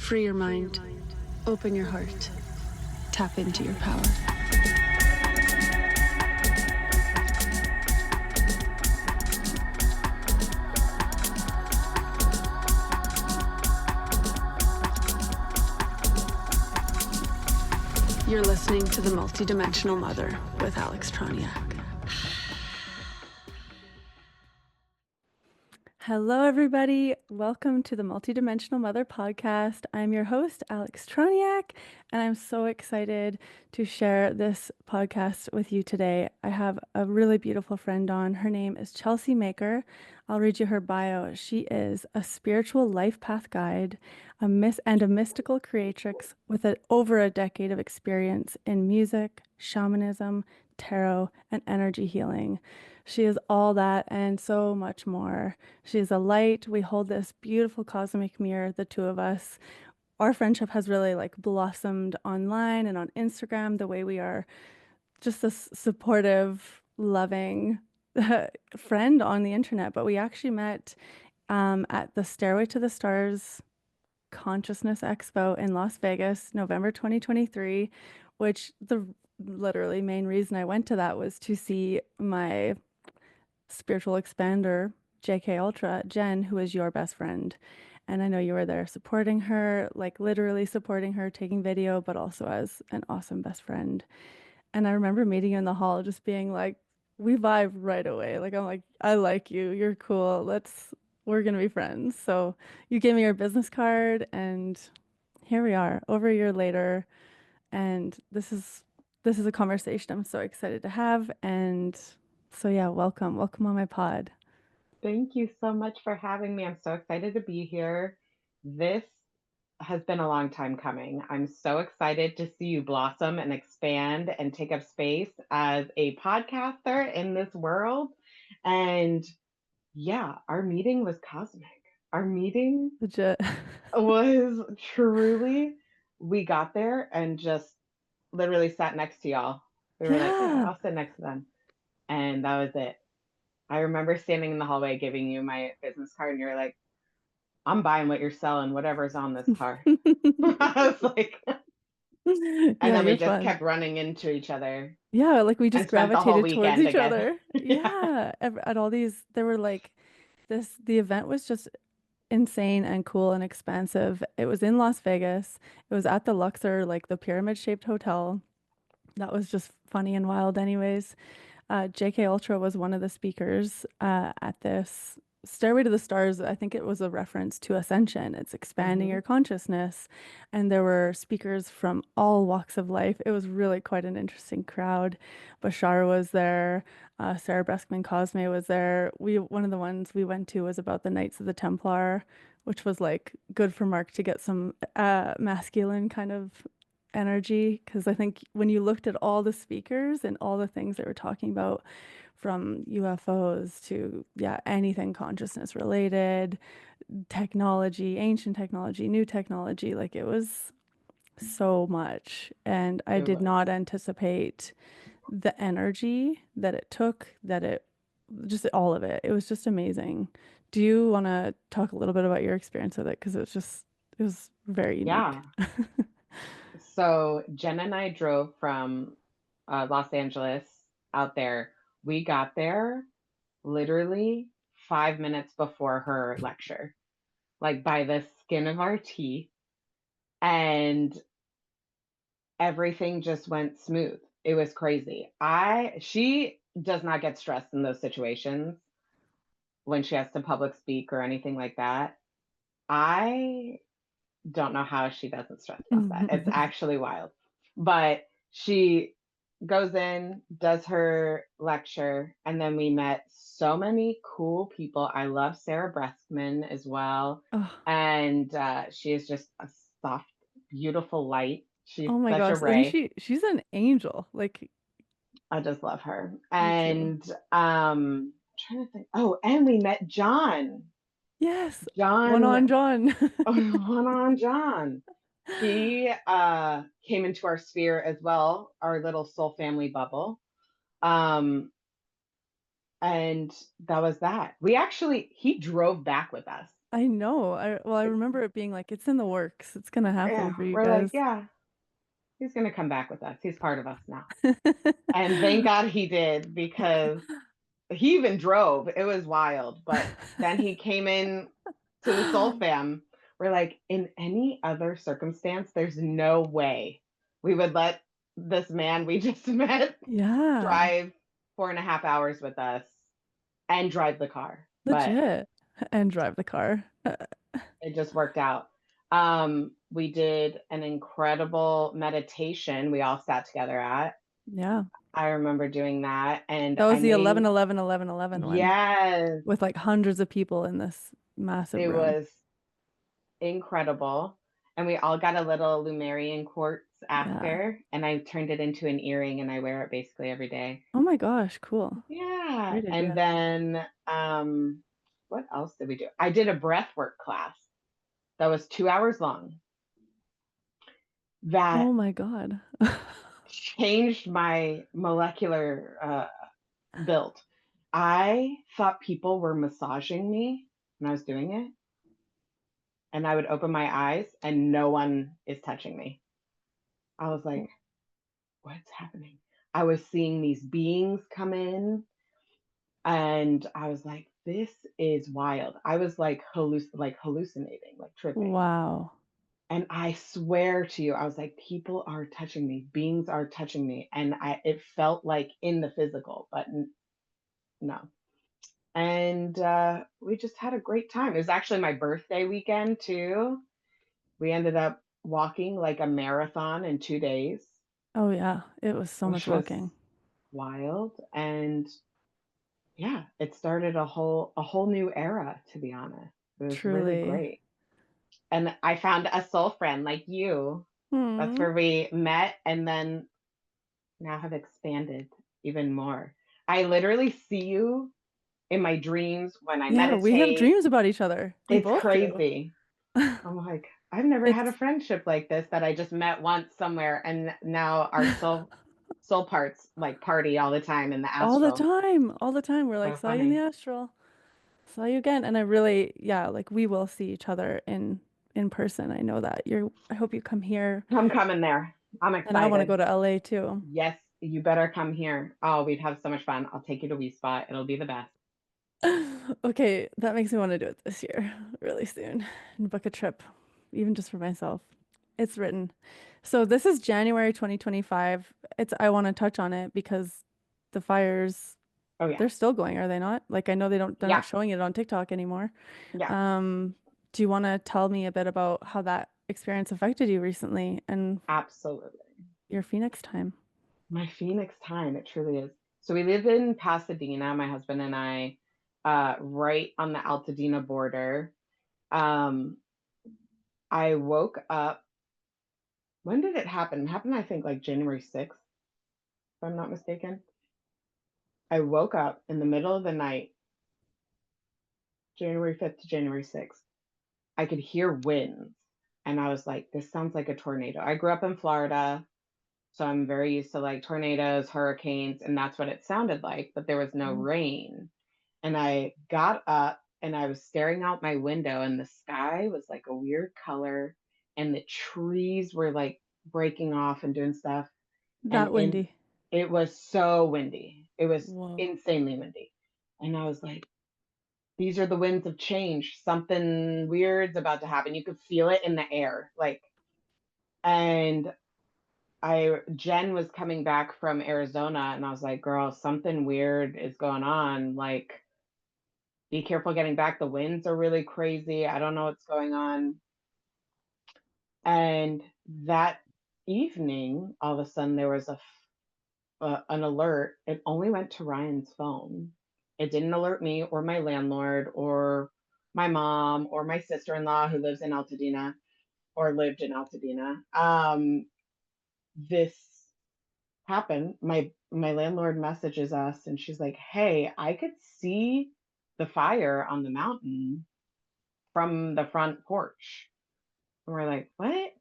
Free your mind. Open your heart. Tap into your power. You're listening to The Multidimensional Mother with Alex Troniak. Hello, everybody. Welcome to the Multidimensional Mother podcast. I'm your host, Alex Troniak, and I'm so excited to share this podcast with you today. I have a really beautiful friend on. Her name is Chelsea Maker. I'll read you her bio. She is a spiritual life path guide, and a mystical creatrix with over a decade of experience in music, shamanism, tarot, and energy healing. She is all that and so much more. She's a light. We hold this beautiful cosmic mirror, the two of us. Our friendship has really blossomed online and on Instagram, the way we are just this supportive, loving friend on the internet. But we actually met at the Stairway to the Stars Consciousness Expo in Las Vegas, November 2023, which the literally main reason I went to that was to see my spiritual expander, JK Ultra, Jen, who is your best friend. And I know you were there supporting her, like literally supporting her, taking video, but also as an awesome best friend. And I remember meeting you in the hall, just being like, we vibe right away. Like, I'm like, I like you. You're cool. We're going to be friends. So you gave me your business card, and here we are over a year later. And this is a conversation I'm so excited to have. And so yeah, welcome on my pod. Thank you so much for having me. I'm so excited to be here. This has been a long time coming. I'm so excited to see you blossom and expand and take up space as a podcaster in this world. And yeah, our meeting was cosmic. Our meeting Legit. was truly, we got there and just literally sat next to y'all. We were like, yeah, Yeah. I'll sit next to them. And that was it. I remember standing in the hallway giving you my business card, and you're like, I'm buying what you're selling, whatever's on this card. I was like, and Yeah, then we you're just fun. kept running into each other Yeah, like we just and spent the whole gravitated towards weekend each together. other. Yeah. Yeah. At all these, there were like the event was just insane and cool and expansive. It was in Las Vegas. It was at the Luxor, like the pyramid-shaped hotel. That was just funny and wild, anyways. JK Ultra was one of the speakers at this Stairway to the Stars. I think it was a reference to ascension. It's expanding Mm-hmm. your consciousness. And there were speakers from all walks of life. It was really quite an interesting crowd. Bashar was there. Sarah Breskman Cosme was there. One of the ones we went to was about the Knights of the Templar, which was like good for Mark to get some masculine kind of energy, because I think when you looked at all the speakers and all the things they were talking about, from UFOs to anything consciousness related, technology, ancient technology, new technology, like it was so much. And I It did was. not anticipate the energy that it took, just all of it. It was just amazing. Do you want to talk a little bit about your experience with it? Because it was very unique. Yeah. So Jen and I drove from Los Angeles out there. We got there literally 5 minutes before her lecture, like by the skin of our teeth. And everything just went smooth. It was crazy. She does not get stressed in those situations when she has to public speak or anything like that. I don't know how she doesn't stress about that. It's actually wild. But she goes in, does her lecture, and then we met so many cool people. I love Sarah Breskman as well. Oh, And she is just a soft, beautiful light. She's oh my such a gosh, isn't ray. she's an angel. Like, I just love her. me too. And trying to think. Oh, and we met John. Yes, one John, on John. one on John. He came into our sphere as well, our little soul family bubble. And that was that. He drove back with us. I know. I remember it being like, it's in the works. It's gonna happen Yeah, for you we're like, guys. yeah, he's gonna come back with us. He's part of us now. And thank God he did, because he even drove. It was wild. But then he came in to the Soul Fam. We're like, in any other circumstance, there's no way we would let this man we just met Yeah, drive 4.5 hours with us and drive the car. But legit. And drive the car. it just worked out. We did an incredible meditation we all sat together at. Yeah. I remember doing that. And That I was the 11, made, 11, 11, 11 one yes, with like hundreds of people in this massive it room. was incredible. And we all got a little Lumerian quartz Yeah. after, and I turned it into an earring and I wear it basically every day. Oh my gosh, cool. Yeah. Great And idea. then what else did we do? I did a breath work class that was 2 hours long that Oh my God. changed my molecular build. I thought people were massaging me when I was doing it, and I would open my eyes and no one is touching me. I was like, what's happening? I was seeing these beings come in, and I was like, this is wild. I was like hallucinating, like tripping. Wow. And I swear to you, I was like, people are touching me, beings are touching me. And it felt like in the physical, but no. And we just had a great time. It was actually my birthday weekend too. We ended up walking like a marathon in 2 days, Oh yeah. It was so which much was walking. wild. And yeah, it started a whole new era, to be honest. It was really Truly. great. And I found a soul friend like you. That's Hmm. where we met and then now have expanded even more. I literally see you in my dreams when I Yeah, we have meditate. dreams about each other. We It's both do. crazy. I'm like, I've never had a It's friendship like this that I just met once somewhere, and now our soul parts like party all the time in the all the astral. time. All the time. We're like, So saw you in the funny. astral. Saw you again. And I really, yeah, like we will see each other in person. I know that. I hope you come here. I'm coming there. I'm And I want to excited. go to LA too. Yes, you better come here. Oh, we'd have so much fun. I'll take you to We Spot. It'll be the best. Okay, that makes me want to do it this year, really soon, and book a trip, even just for myself. It's written. So this is January 2025. I want to touch on it because the fires, Oh yeah. they're still going, are they not? Like I know they're not Yeah. showing it on TikTok anymore. Yeah. Um, do you want to tell me a bit about how that experience affected you recently and Absolutely. your Phoenix time? My Phoenix time, it truly is. So we live in Pasadena, my husband and I, right on the Altadena border. Um, I woke up. When did it happen? It happened, I think, like January 6th, if I'm not mistaken. I woke up in the middle of the night, January 5th to January 6th. I could hear winds, and I was like, this sounds like a tornado. I grew up in Florida, so I'm very used to like tornadoes, hurricanes, and that's what it sounded like, but there was no Mm. rain. And I got up and I was staring out my window, and the sky was like a weird color, and the trees were like breaking off and doing stuff. And That windy. it was so windy. It was Whoa. insanely windy. And I was like, these are the winds of change. Something weird's about to happen. You could feel it in the air. Like, and Jen was coming back from Arizona, and I was like, girl, something weird is going on. Like, be careful getting back. The winds are really crazy. I don't know what's going on. And that evening, all of a sudden, there was an alert. It only went to Ryan's phone. It didn't alert me or my landlord or my mom or my sister-in-law who lives in Altadena or lived in Altadena. This happened. My landlord messages us and she's like, "Hey, I could see the fire on the mountain from the front porch." And we're like, "What?"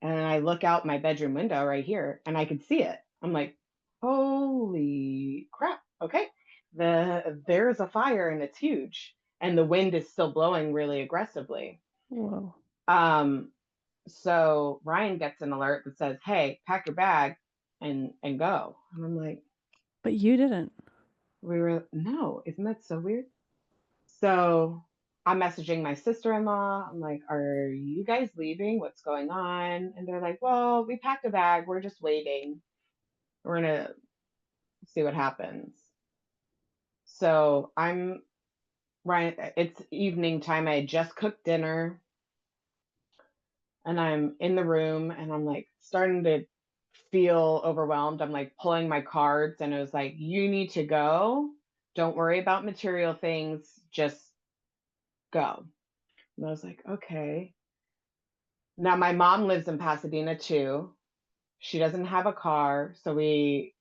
And I look out my bedroom window right here and I could see it. I'm like, "Holy crap. Okay. There's a fire and it's huge." and the wind is still blowing really aggressively. Whoa. So Ryan gets an alert that says, "Hey, pack your bag and go." And I'm like, But you didn't. no, isn't that so weird? So I'm messaging my sister-in-law. I'm like, "Are you guys leaving? What's going on?" And they're like, "Well, we packed a bag. We're just waiting. We're gonna see what happens." So it's evening time. I had just cooked dinner and I'm in the room and I'm like starting to feel overwhelmed. I'm like pulling my cards and it was like, "You need to go. Don't worry about material things. Just go." And I was like, "Okay." Now my mom lives in Pasadena too. She doesn't have a car, so we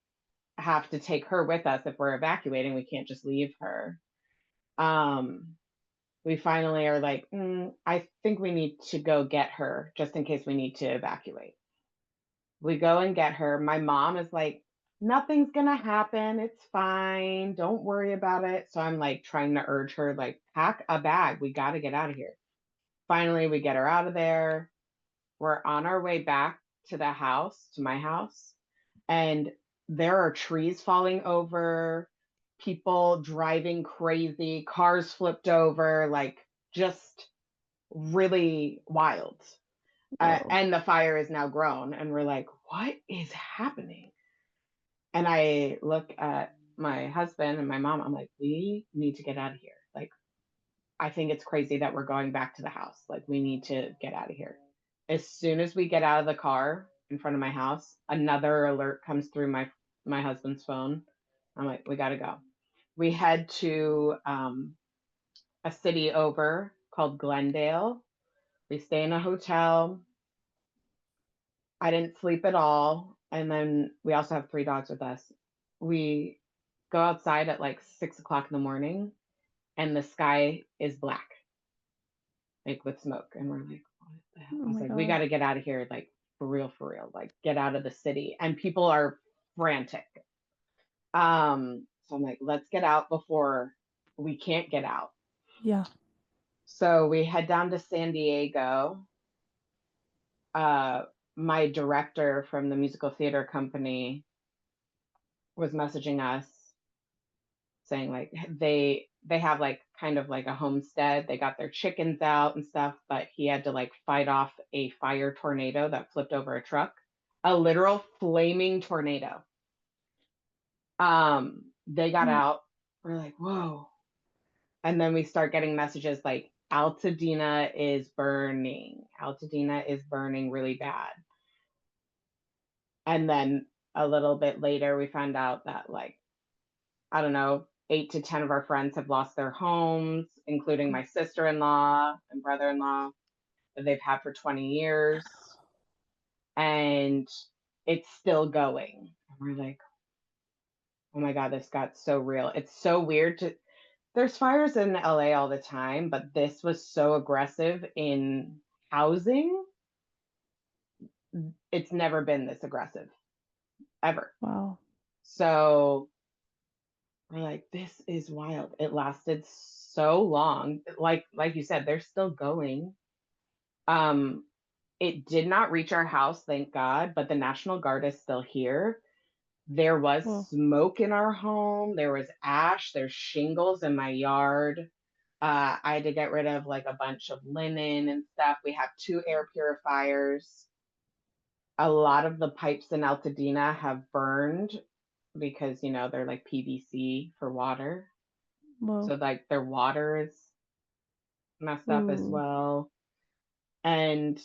have to take her with us if we're evacuating. We can't just leave her. Um, we finally are like, I think we need to go get her just in case we need to evacuate. We go and get her. My mom is like, "Nothing's gonna happen. It's fine. Don't worry about it." So I'm like trying to urge her, like, pack a bag. We got to get out of here. Finally, we get her out of there. We're on our way back to the house, to my house, and there are trees falling over, people driving crazy, cars flipped over, like just really wild. Whoa. And the fire is now grown, and we're like, "What is happening?" And I look at my husband and my mom. I'm like, "We need to get out of here. Like, I think it's crazy that we're going back to the house. Like, we need to get out of here." As soon as we get out of the car in front of my house, another alert comes through my husband's phone. I'm like, "We got to go." We head to a city over called Glendale. We stay in a hotel. I didn't sleep at all. And then we also have 3 dogs with us. We go outside at like 6 o'clock in the morning and the sky is black, like with smoke. And we're like, "What the hell?" Oh I was my like, "We God. got to get out of here, like for real, like get out of the city." And people are frantic. So I'm like, "Let's get out before we can't get out." Yeah. So we head down to San Diego. Uh, my director from the musical theater company was messaging us saying like they have like kind of like a homestead. They got their chickens out and stuff, but he had to like fight off a fire tornado that flipped over a truck. A literal flaming tornado. They got Mm. out. We're like, "Whoa." And then we start getting messages like Altadena is burning. Altadena is burning really bad. And then a little bit later we found out that like, I don't know, 8 to 10 of our friends have lost their homes, including my sister-in-law and brother-in-law that they've had for 20 years. And it's still going. And we're like, "Oh my God, this got so real." It's so weird there's fires in LA all the time, but this was so aggressive in housing. It's never been this aggressive ever. Wow. So we're like, "This is wild." It lasted so long. Like you said, they're still going. Um, it did not reach our house, thank God, but the National Guard is still here. There was Whoa. smoke in our home. There was ash. There's shingles in my yard. I had to get rid of like a bunch of linen and stuff. We have 2 air purifiers. A lot of the pipes in Altadena have burned because, they're like PVC for water. Whoa. So like their water is messed up as Ooh. well. And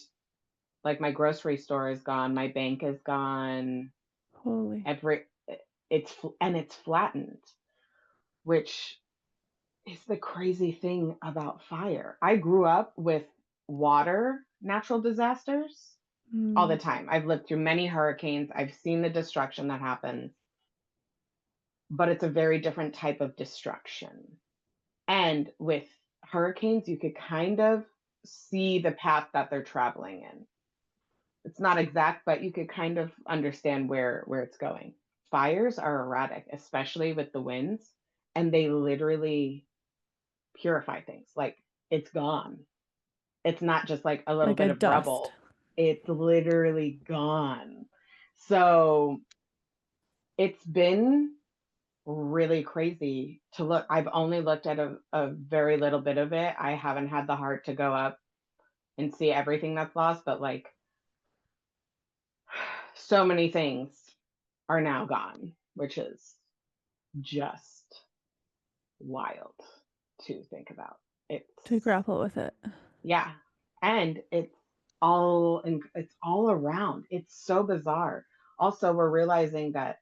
like my grocery store is gone, my bank is gone. Holy. Every it's flattened, which is the crazy thing about fire. I grew up with water natural disasters all the Mm. time. I've lived through many hurricanes. I've seen the destruction that happens, but it's a very different type of destruction. And with hurricanes, you could kind of see the path that they're traveling in. It's not exact, but you could kind of understand where it's going. Fires are erratic, especially with the winds, and they literally purify things. Like, it's gone. It's not just like a little Like bit a of dust. rubble. It's literally gone. So it's been really crazy to look. I've only looked at a very little bit of it. I haven't had the heart to go up and see everything that's lost, but like, so many things are now gone, which is just wild to think about. It's, To grapple with it. yeah. And it's all around. It's so bizarre. Also, we're realizing that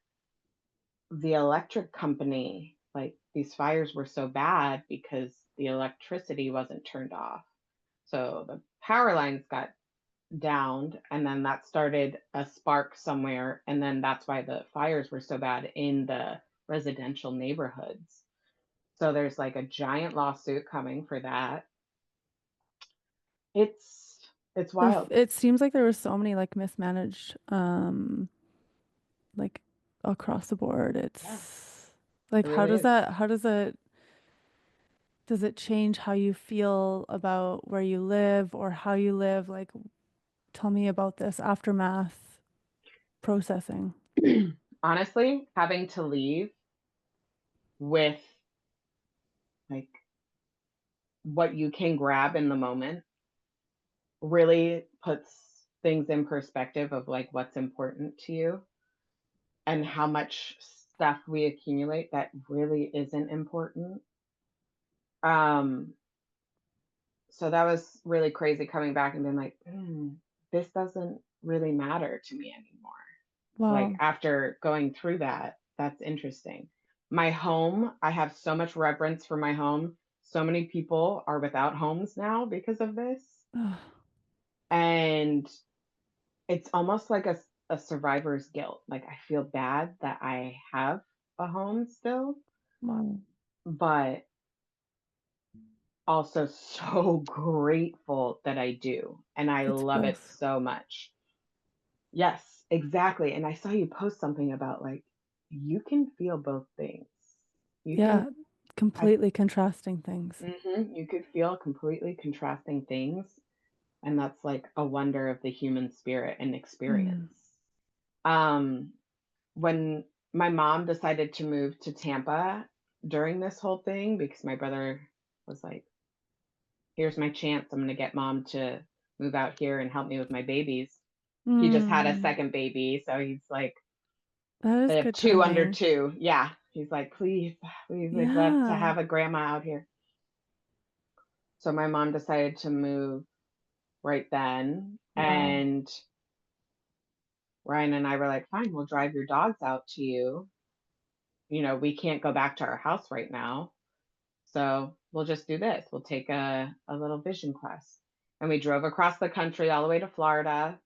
the electric company, like, these fires were so bad because the electricity wasn't turned off. So the power lines got downed, and then that started a spark somewhere, and then that's why the fires were so bad in the residential neighborhoods. So there's like a giant lawsuit coming for that. It's wild. It seems like there were so many like mismanaged, like across the board. Yeah, It's like, it really is. does it change how you feel about where you live or how you live? Like, tell me about this aftermath processing. Honestly, having to leave with like what you can grab in the moment really puts things in perspective of like what's important to you and how much stuff we accumulate that really isn't important. Um, so that was really crazy coming back and being like, this doesn't really matter to me anymore. Like, Wow. after going through that, that's interesting. My home, I have so much reverence for my home. So many people are without homes now because of this. Ugh, And it's almost like a survivor's guilt. Like, I feel bad that I have a home still, wow. but also so grateful that I do. And I It's love it both. so much. Yes, exactly. And I saw you post something about like, you can feel both things. You can, Yeah, I, completely contrasting things. you could feel completely contrasting things. And that's like a wonder of the human spirit and Mm. experience. Um, when my mom decided to move to Tampa during this whole thing, because my brother was like, here's my chance. I'm going to get mom to move out here and help me with my babies. He just had a Mm. second baby. So he's like, That is they have good two under timing. two. Yeah. He's like, please, please, we'd love to Yeah. have a grandma out here. So my mom decided to move right then. Wow. And Ryan and I were like, fine, we'll drive your dogs out to you. You know, we can't go back to our house right now. So we'll just do this. We'll take a little vision quest. And we drove across the country all the way to Florida.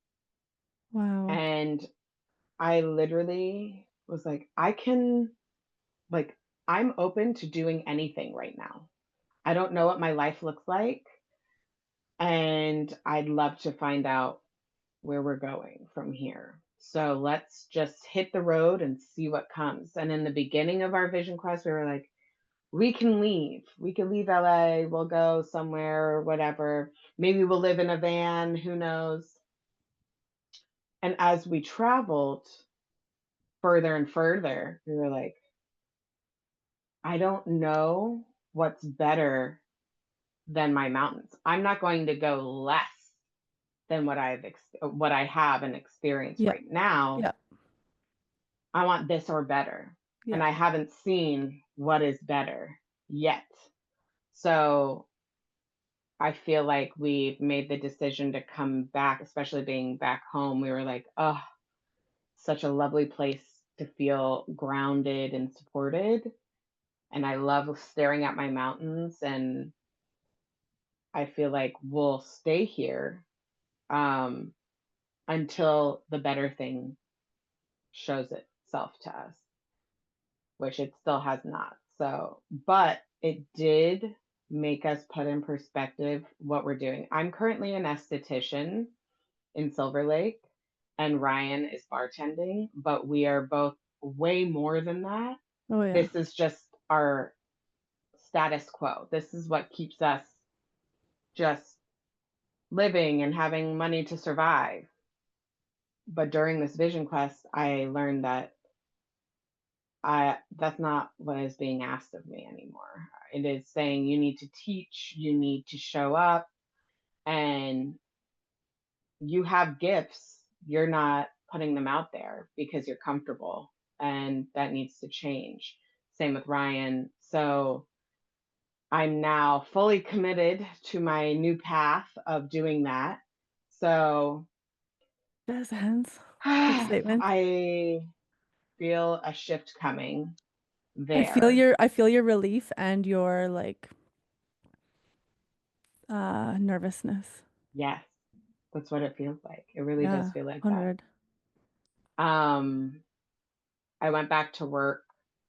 Wow. And I literally was like, like, I'm open to doing anything right now. I don't know what my life looks like. And I'd love to find out where we're going from here. So let's just hit the road and see what comes. And in the beginning of our vision quest, we were like, we can leave. We can leave LA. We'll go somewhere or whatever. Maybe we'll live in a van. Who knows? And as we traveled further and further, we were like, I don't know what's better than my mountains. I'm not going to go less than what I have and experience Yeah. right now. Yeah. I want this or better. Yeah. And I haven't seen what is better yet. So I feel like we've made the decision to come back, especially being back home. We were like, oh, such a lovely place to feel grounded and supported. And I love staring at my mountains, and I feel like we'll stay here um, until the better thing shows itself to us, which it still has not. So, but it did make us put in perspective what we're doing. I'm currently an esthetician in Silver Lake, and Ryan is bartending, but we are both way more than that. Oh yeah. This is just our status quo. This is what keeps us just living and having money to survive. But during this vision quest, I learned that that's not what is being asked of me anymore. It is saying you need to teach, you need to show up, and you have gifts. You're not putting them out there because you're comfortable, and that needs to change. Same with Ryan. So I'm now fully committed to my new path of doing that. So Jazz hands. Big statement. I feel a shift coming I feel there. your relief and your like nervousness. Yes, that's what it feels like. It really does Yeah, feel like that. 100. Um, I went back to work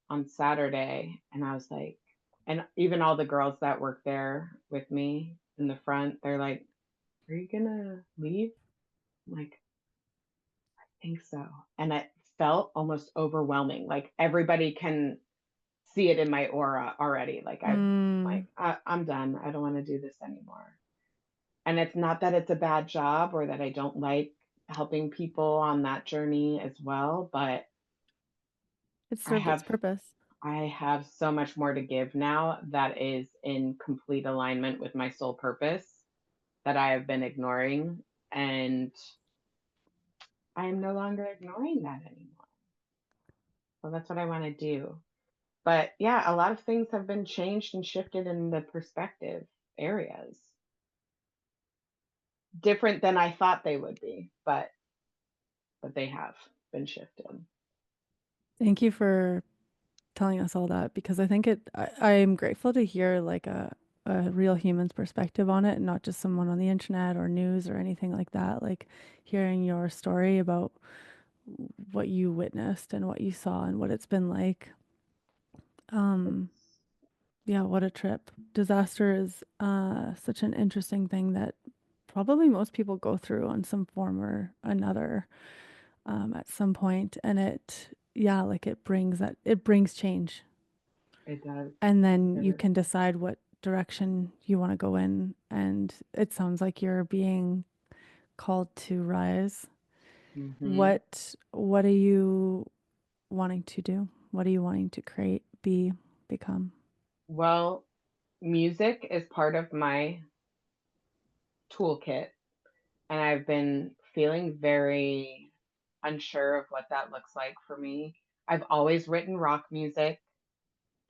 on Saturday and I was like, and even all the girls that work there with me in the front, they're like, "Are you gonna leave?" I'm like, "I think so." And it felt almost overwhelming. Like everybody can see it in my aura already. Mm, I'm done. I don't want to do this anymore. And it's not that it's a bad job or that I don't like helping people on that journey as well, but it I served its have purpose. I have so much more to give now that is in complete alignment with my soul purpose that I have been ignoring, and I am no longer ignoring that anymore. So that's what I want to do. But yeah, a lot of things have been changed and shifted in the perspective areas. Different than I thought they would be, but they have been shifted. Thank you for telling us all that because I think I'm grateful to hear like a real human's perspective on it and not just someone on the internet or news or anything like that. Like hearing your story about what you witnessed and what you saw and what it's been like. Um, It's yeah, what a trip. Disaster is such an interesting thing that probably most people go through on some form or another at some point. And yeah, like it brings change. it does. And then you It can decide what direction you want to go in. And it sounds like you're being called to rise. Mm-hmm. What are you wanting to do? What are you wanting to create, become? Well, music is part of my toolkit, and I've been feeling very unsure of what that looks like for me. I've always written rock music.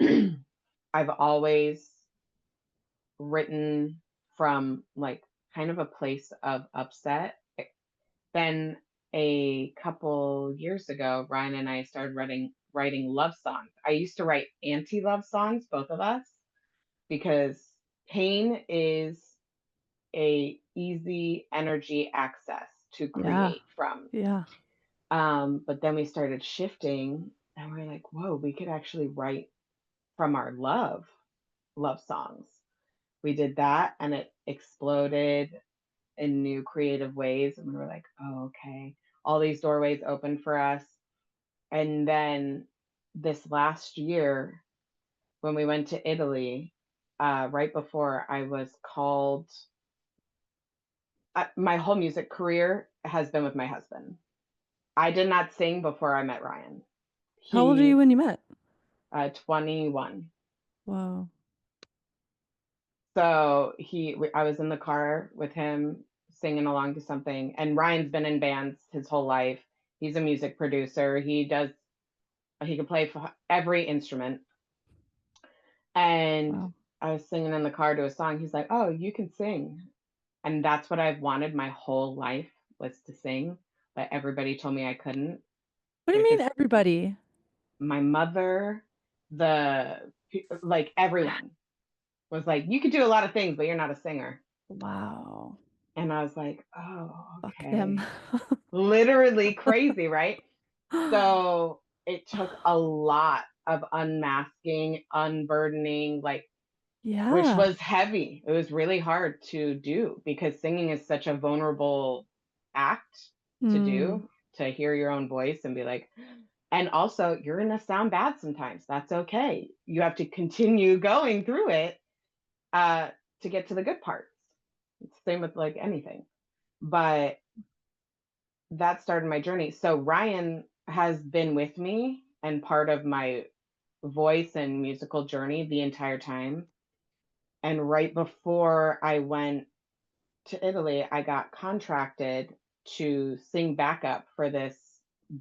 I've always written from like kind of a place of upset. Then a couple years ago, Ryan and I started writing love songs. I used to write anti-love songs, both of us, because pain is a easy energy access to Yeah. create from. Yeah. But then we started shifting and we're like, whoa, we could actually write from our love songs. We did that and it exploded in new creative ways. And we were like, oh, okay. All these doorways opened for us. And then this last year, when we went to Italy, right before I was called, my whole music career has been with my husband. I did not sing before I met Ryan. How old are you He when you met? 21. Wow. So I was in the car with him singing along to something. And Ryan's been in bands his whole life. He's a music producer. He can play for every instrument. And Wow. I was singing in the car to a song. He's like, "Oh, you can sing." And that's what I've wanted my whole life, was to sing, but everybody told me I couldn't. What do you There's mean this everybody? My mother, like everyone was like, "You could do a lot of things, but you're not a singer." Wow. And I was like, "Oh, Fuck them. okay." Literally crazy, right? So it took a lot of unmasking, unburdening, like, which Yeah. was heavy. It was really hard to do because singing is such a vulnerable act to Mm. do, to hear your own voice and be like, And also, you're going to sound bad sometimes. That's okay. You have to continue going through it to get to the good parts. It's the same with like anything. But that started my journey. So Ryan has been with me and part of my voice and musical journey the entire time. And right before I went to Italy, I got contracted to sing backup for this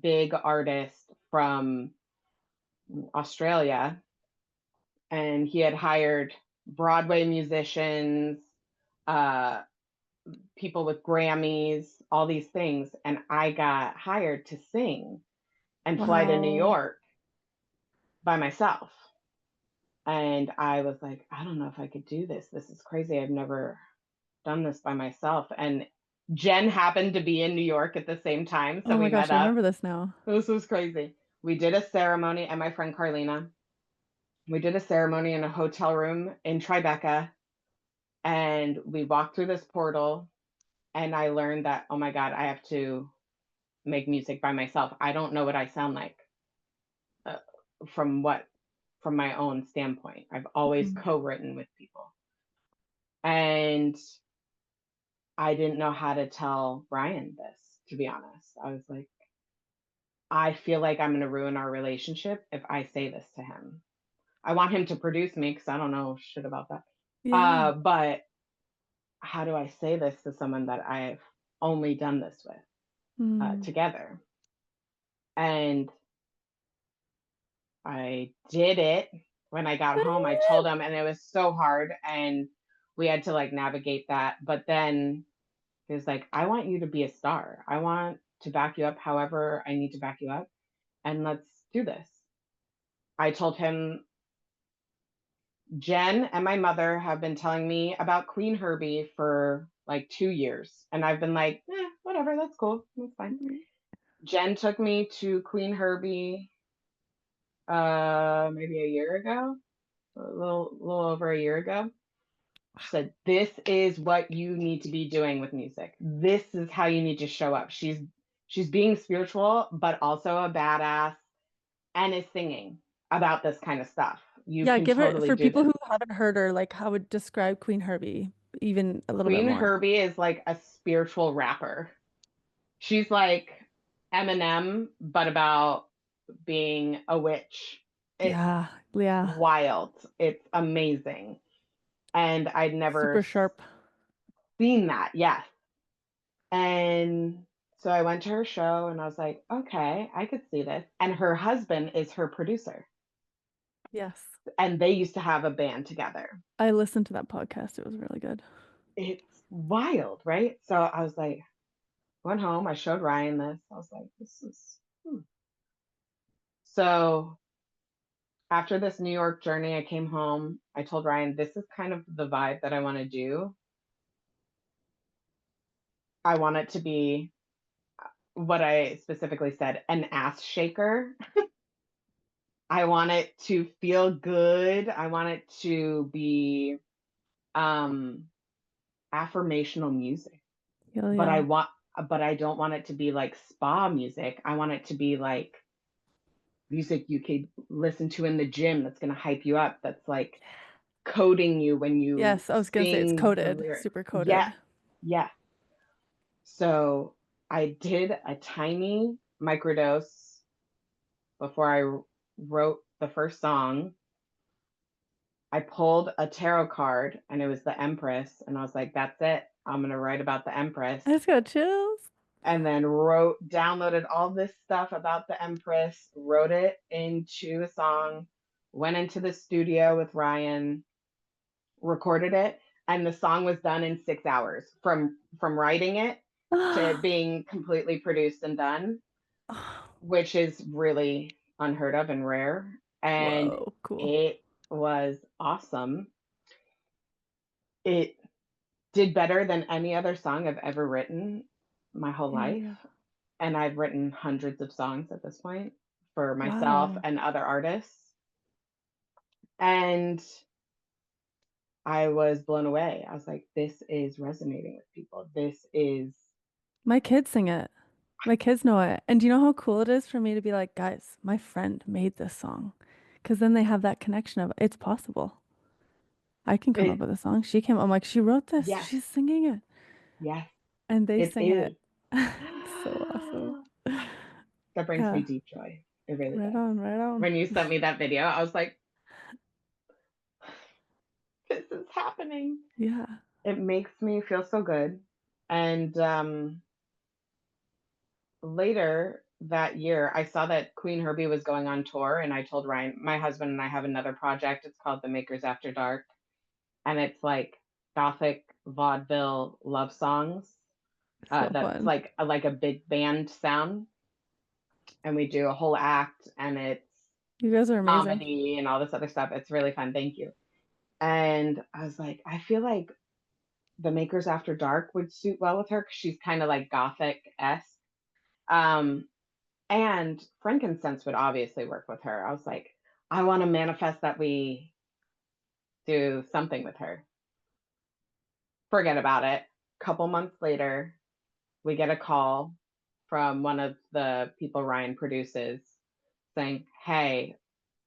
big artist from Australia. And he had hired Broadway musicians, uh, people with Grammys, all these things. And I got hired to sing and fly to New Wow. York by myself. And I was like, I don't know if I could do this. This is crazy. I've never done this by myself. And Jen happened to be in New York at the same time. So Oh my we met gosh, I up. remember this now. This was crazy. We did a ceremony, and my friend Carlina, we did a ceremony in a hotel room in Tribeca. And we walked through this portal. And I learned that, oh my God, I have to make music by myself. I don't know what I sound like uh, from my own standpoint. I've always Mhm. co-written with people. And I didn't know how to tell Brian this, to be honest. I was like, I feel like I'm going to ruin our relationship if I say this to him. I want him to produce me because I don't know shit about that. Yeah. But how do I say this to someone that I've only done this with Mm. together? And I did it when I got home. I told him, and it was so hard. And we had to like navigate that. But then he was like, I want you to be a star. I want to back you up however I need to back you up. And let's do this. I told him, Jen and my mother have been telling me about Queen Herbie for like 2 years. And I've been like, whatever, that's cool. That's fine. Jen took me to Queen Herbie maybe a year ago, a little over a year ago. She said, this is what you need to be doing with music. This is how you need to show up. She's being spiritual, but also a badass and is singing about this kind of stuff. You Yeah, can give it totally for do people this. who haven't heard her, like how would describe Queen Herbie even a little bit Queen more. Herbie is like a spiritual rapper. She's like Eminem, but about being a witch. It's Yeah, yeah. wild. It's amazing. And I'd never Super sharp. seen that. Yes. And so I went to her show and I was like, okay, I could see this. And her husband is her producer. Yes. And they used to have a band together. I listened to that podcast. It was really good. It's wild, right? So I was like, went home. I showed Ryan this. I was like, this is. So after this New York journey, I came home. I told Ryan, this is kind of the vibe that I want to do. I want it to be what I specifically said, an ass shaker. I want it to feel good. I want it to be um affirmational music. Hell But yeah. I don't want it to be like spa music. I want it to be like music you could listen to in the gym that's going to hype you up, that's like coding you when you Yes, I was gonna say it's sing the coded, lyric. super Yeah, coded. yeah. So I did a tiny microdose before I wrote the first song. I pulled a tarot card and it was the Empress. And I was like, that's it. I'm going to write about the Empress. I just got chills. And then downloaded all this stuff about the Empress, wrote it into a song, went into the studio with Ryan, recorded it, and the song was done in 6 hours from writing it to it being completely produced and done, which is really unheard of and rare. And Whoa, cool. it was awesome. It did better than any other song I've ever written my whole Hell life. yeah. And I've written hundreds of songs at this point for myself Wow. and other artists. And I was blown away. I was like, this is resonating with people. This is My kids sing it. My kids know it. And do you know how cool it is for me to be like, guys, my friend made this song? Because then they have that connection of it's possible. I can come up It, with a song. She came, I'm like, she wrote this. yes, She's singing it. yes, And they it sing it. is. It's so awesome. That brings Yeah. me deep joy. It really Right does. on, right on. When you sent me that video, I was like, this is happening. Yeah. It makes me feel so good. And later that year, I saw that Queen Herbie was going on tour, and I told Ryan, my husband and I have another project. It's called The Makers After Dark, and it's like gothic vaudeville love songs. So That's fun. like a big band sound, and we do a whole act, and it's You guys are amazing. comedy and all this other stuff. It's really fun. Thank you. And I was like, I feel like The Makers After Dark would suit well with her because she's kind of like gothic esque. Um, and frankincense would obviously work with her. I was like, I want to manifest that we do something with her. Forget about it. Couple months later, we get a call from one of the people Ryan produces saying, hey,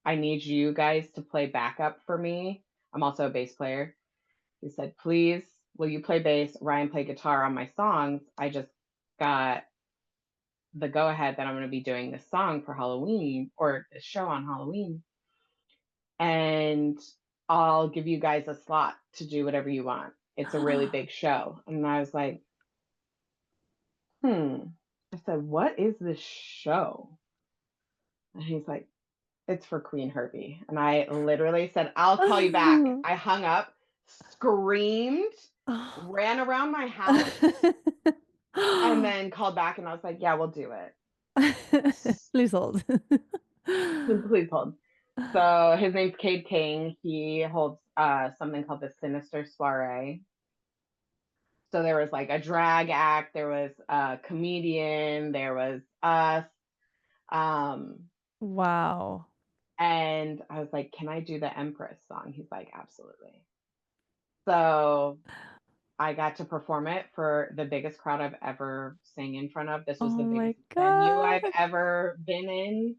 I need you guys to play backup for me. I'm also a bass player. He said, please, will you play bass? Ryan play guitar on my songs. I just got the go ahead that I'm going to be doing this song for Halloween or this show on Halloween. And I'll give you guys a slot to do whatever you want. It's a really big show. And I was like, I said, what is this show? And he's like, it's for Queen Herbie. And I literally said, I'll call you back. I hung up, screamed, ran around my house, and then called back and I was like, yeah, we'll do it. Please hold. Please hold. So his name's Cade King. He holds something called the Sinister Soiree. So there was like a drag act, there was a comedian, there was us. Um, Wow. and I was like, can I do the Empress song? He's like, absolutely. So I got to perform it for the biggest crowd I've ever sang in front of. This Oh was the my biggest venue God. I've ever been in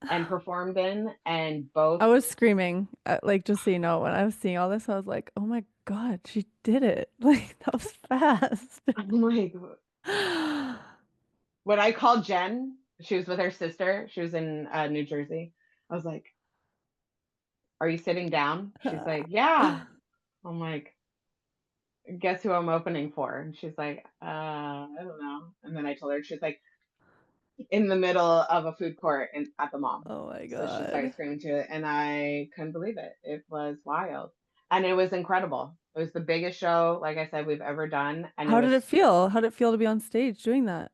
and performed in. And both, I was screaming, like, just so you know, when I was seeing all this, I was like, oh my God, she did it. Like, that was fast. I'm like, when I called Jen, she was with her sister. She was in New Jersey. I was like, are you sitting down? She's like, yeah. I'm like, guess who I'm opening for? And she's like, I don't know. And then I told her, she's like, in the middle of a food court at the mall. Oh my So she started God. screaming to it, and I couldn't believe it. It was wild. And it was incredible. It was the biggest show, like I said, we've ever done. And it How did was it feel? How did it feel to be on stage doing that?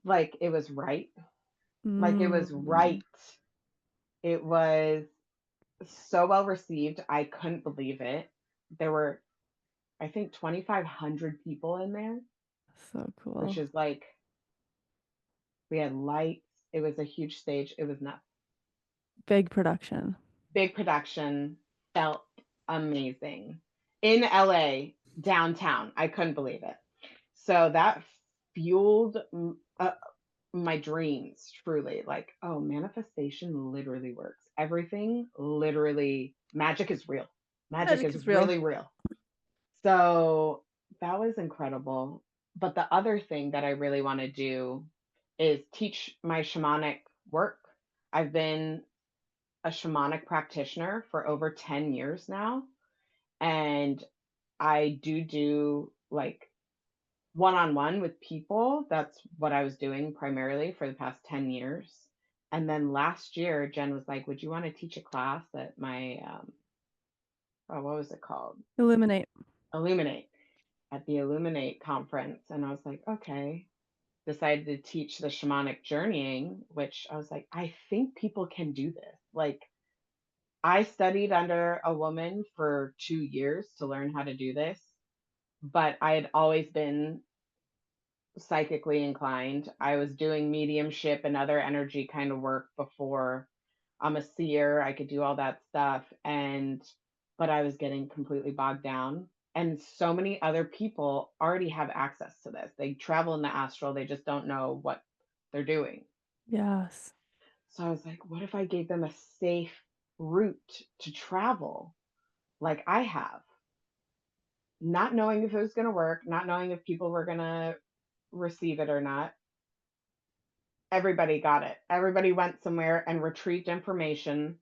like, it was right. Like, it was Mm, right. It was so well received. I couldn't believe it. There were, I think, 2,500 people in there, so which cool. is like, we had lights. It was a huge stage. It was nuts. Big production. Big production. Felt amazing. In LA, downtown. I couldn't believe it. So that fueled my dreams, truly. Like, oh, manifestation literally works. Everything literally, magic is real. Magic Magic is is real. really real. So that was incredible. But the other thing that I really want to do is teach my shamanic work. I've been a shamanic practitioner for over 10 years now. And I do like one-on-one with people. That's what I was doing primarily for the past 10 years. And then last year, Jen was like, would you want to teach a class at my, what was it called? Illuminate. Illuminate, at the Illuminate conference. And I was like, okay. Decided to teach the shamanic journeying, which I was like, I think people can do this. Like, I studied under a woman for 2 years to learn how to do this, but I had always been psychically inclined. I was doing mediumship and other energy kind of work before. I'm a seer, I could do all that stuff. But I was getting completely bogged down. And so many other people already have access to this. They travel in the astral, they just don't know what they're doing. Yes. So I was like, what if I gave them a safe route to travel like I have? Not knowing if it was going to work, not knowing if people were going to receive it or not. Everybody got it. Everybody went somewhere and retrieved information.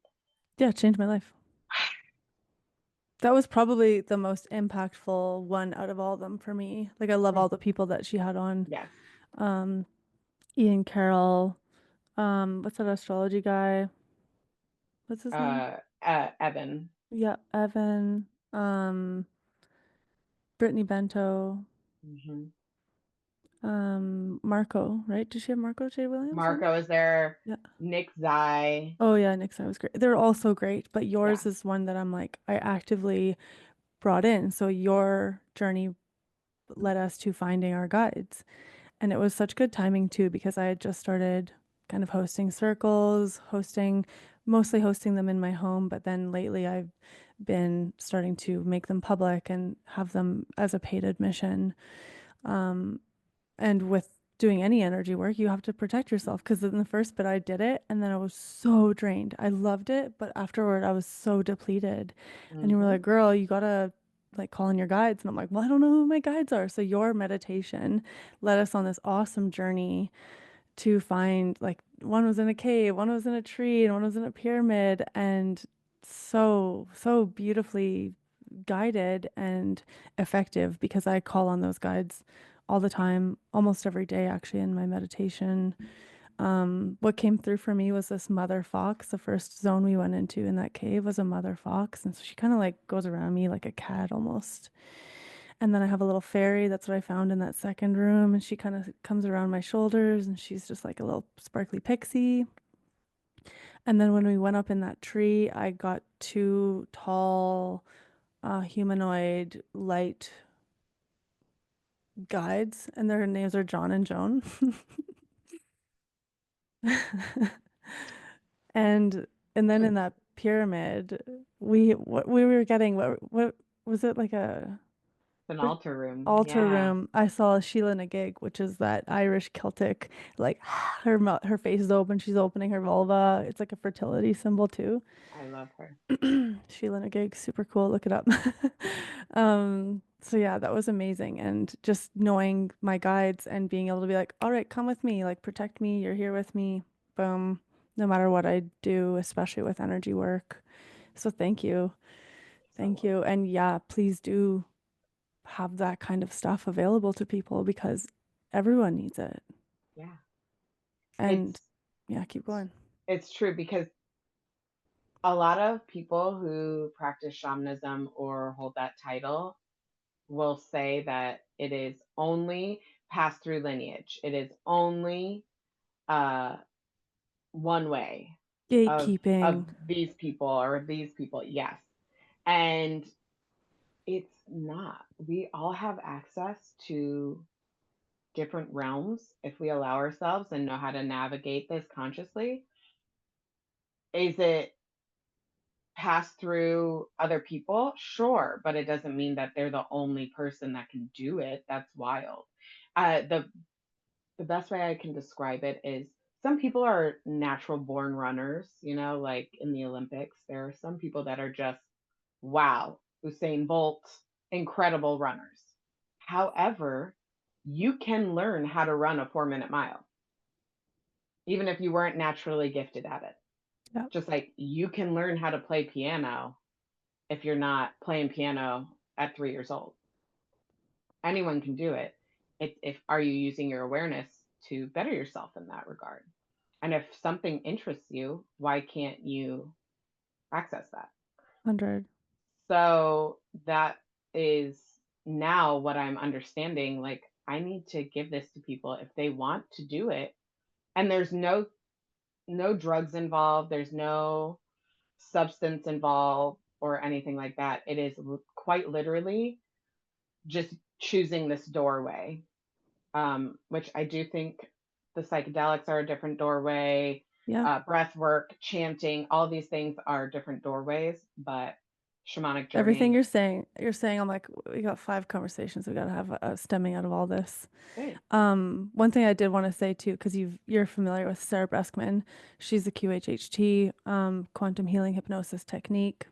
Yeah, it changed my life. That was probably the most impactful one out of all of them for me. Like I love all the people that she had on. Yes. Um, Ian Carroll, what's that astrology guy? What's his name? Evan. Yeah, Evan, Brittany Bento, Hmm. Marco, right? Did she have Marco J. Williams on Marco there? is there. Yeah. Nick Zai. Oh yeah, Nixon was great. They're all so great, but Yeah. yours is one that I'm like, I actively brought in. So your journey led us to finding our guides. And it was such good timing too, because I had just started kind of hosting circles, mostly hosting them in my home. But then lately I've been starting to make them public and have them as a paid admission. And with doing any energy work, you have to protect yourself because in the first bit I did it and then I was so drained. I loved it, but afterward I was so depleted. And you were Hmm. like, girl, you gotta like call in your guides. And I'm like, well, I don't know who my guides are. So your meditation led us on this awesome journey to find like one was in a cave, one was in a tree, and one was in a pyramid, and so beautifully guided and effective because I call on those guides all the time, almost every day actually in my meditation. What came through for me was this mother fox. The first zone we went into in that cave was a mother fox, and so she kind of like goes around me like a cat almost. And then I have a little fairy. That's what I found in that second room. And she kind of comes around my shoulders and she's just like a little sparkly pixie. And then when we went up in that tree, I got two tall, humanoid light guides, and their names are John and Joan. And and then in that pyramid, we were getting what was it like a An altar room. altar Yeah. room, I saw Sheila Nagig, which is that Irish Celtic, like her face is open, she's opening her vulva. It's like a fertility symbol too. I love her. Sheila Nagig, super cool. Look it up. So yeah, that was amazing, and just knowing my guides and being able to be like, all right, come with me, like protect me. You're here with me. Boom. No matter what I do, especially with energy work. So thank you. So Thank you. welcome. And yeah, please do have that kind of stuff available to people because everyone needs it. Yeah. And It's yeah, keep going. it's true because a lot of people who practice shamanism or hold that title will say that it is only passed through lineage. It is only uh, one way of Gatekeeping. these people or these people. Yes, and it's not. We all have access to different realms if we allow ourselves and know how to navigate this consciously. Is it pass through other people? Sure, but it doesn't mean that they're the only person that can do it. That's wild. The best way I can describe it is some people are natural born runners, like in the Olympics. There are some people that are just, wow, Usain Bolt, incredible runners. However, you can learn how to run a 4-minute mile, even if you weren't naturally gifted at it. Yeah, Just like you can learn how to play piano if you're not playing piano at 3 years old. Anyone can do it. If are you using your awareness to better yourself in that regard? And if something interests you, why can't you access that? 100. So that is now what I'm understanding. Like, I need to give this to people if they want to do it. And there's no drugs involved. There's no substance involved or anything like that. It is quite literally just choosing this doorway, which I do think the psychedelics are a different doorway. Yeah, Breath work, chanting, all these things are different doorways, but shamanic Everything journey. you're saying, I'm like, we got 5 conversations we got to have stemming out of all this. Good. One thing I did want to say too, because you're familiar with Sarah Breskman, she's a QHHT, quantum healing hypnosis technique,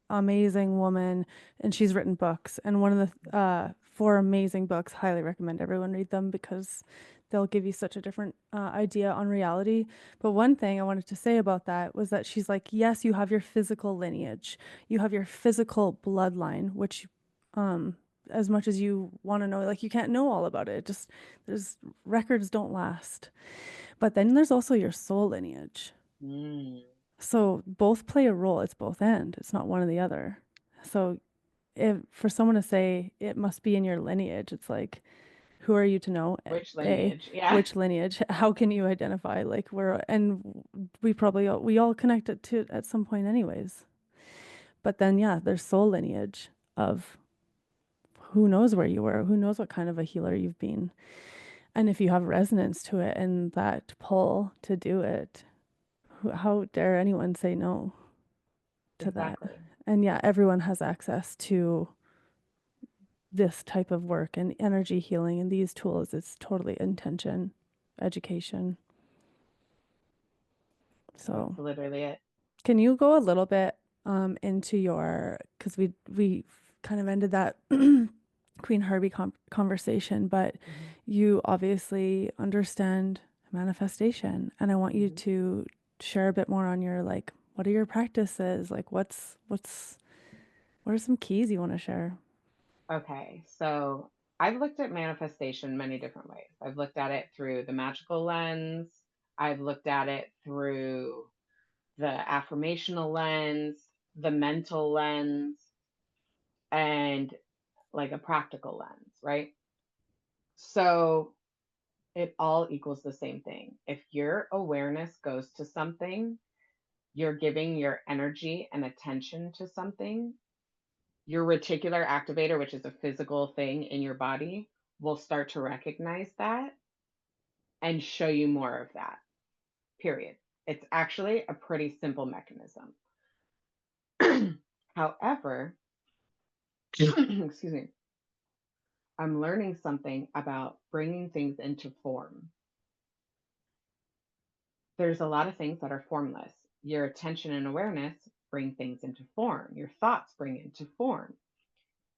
amazing woman, and she's written books. And one of the 4 amazing books, highly recommend everyone read them because they'll give you such a different idea on reality. But one thing I wanted to say about that was that she's like, yes, you have your physical lineage, you have your physical bloodline, which as much as you want to know, like you can't know all about it. Just there's records don't last. But then there's also your soul lineage. Mm. So both play a role. It's both and. It's not one or the other. So if for someone to say it must be in your lineage, it's like, who are you to know? Which A, lineage? Yeah. which lineage? How can you identify? Like and we all connect to at some point anyways. But then yeah, there's soul lineage of who knows where you were, who knows what kind of a healer you've been. And if you have resonance to it and that pull to do it, how dare anyone say no to that? Exactly. And yeah, everyone has access to this type of work and energy healing and these tools. It's totally intention, education. That's So, literally it. can you go a little bit into your, because we kind of ended that Queen Herbie conversation, but Hmm. you obviously understand manifestation, and I want you Hmm. to share a bit more on your like, what are your practices? Like, what are some keys you want to share? Okay, so I've looked at manifestation many different ways. I've looked at it through the magical lens. I've looked at it through the affirmational lens, the mental lens, and like a practical lens, right? So it all equals the same thing. If your awareness goes to something, you're giving your energy and attention to something, your reticular activator, which is a physical thing in your body, will start to recognize that and show you more of that, period. It's actually a pretty simple mechanism. However, excuse me, I'm learning something about bringing things into form. There's a lot of things that are formless. Your attention and awareness bring things into form, your thoughts bring into form.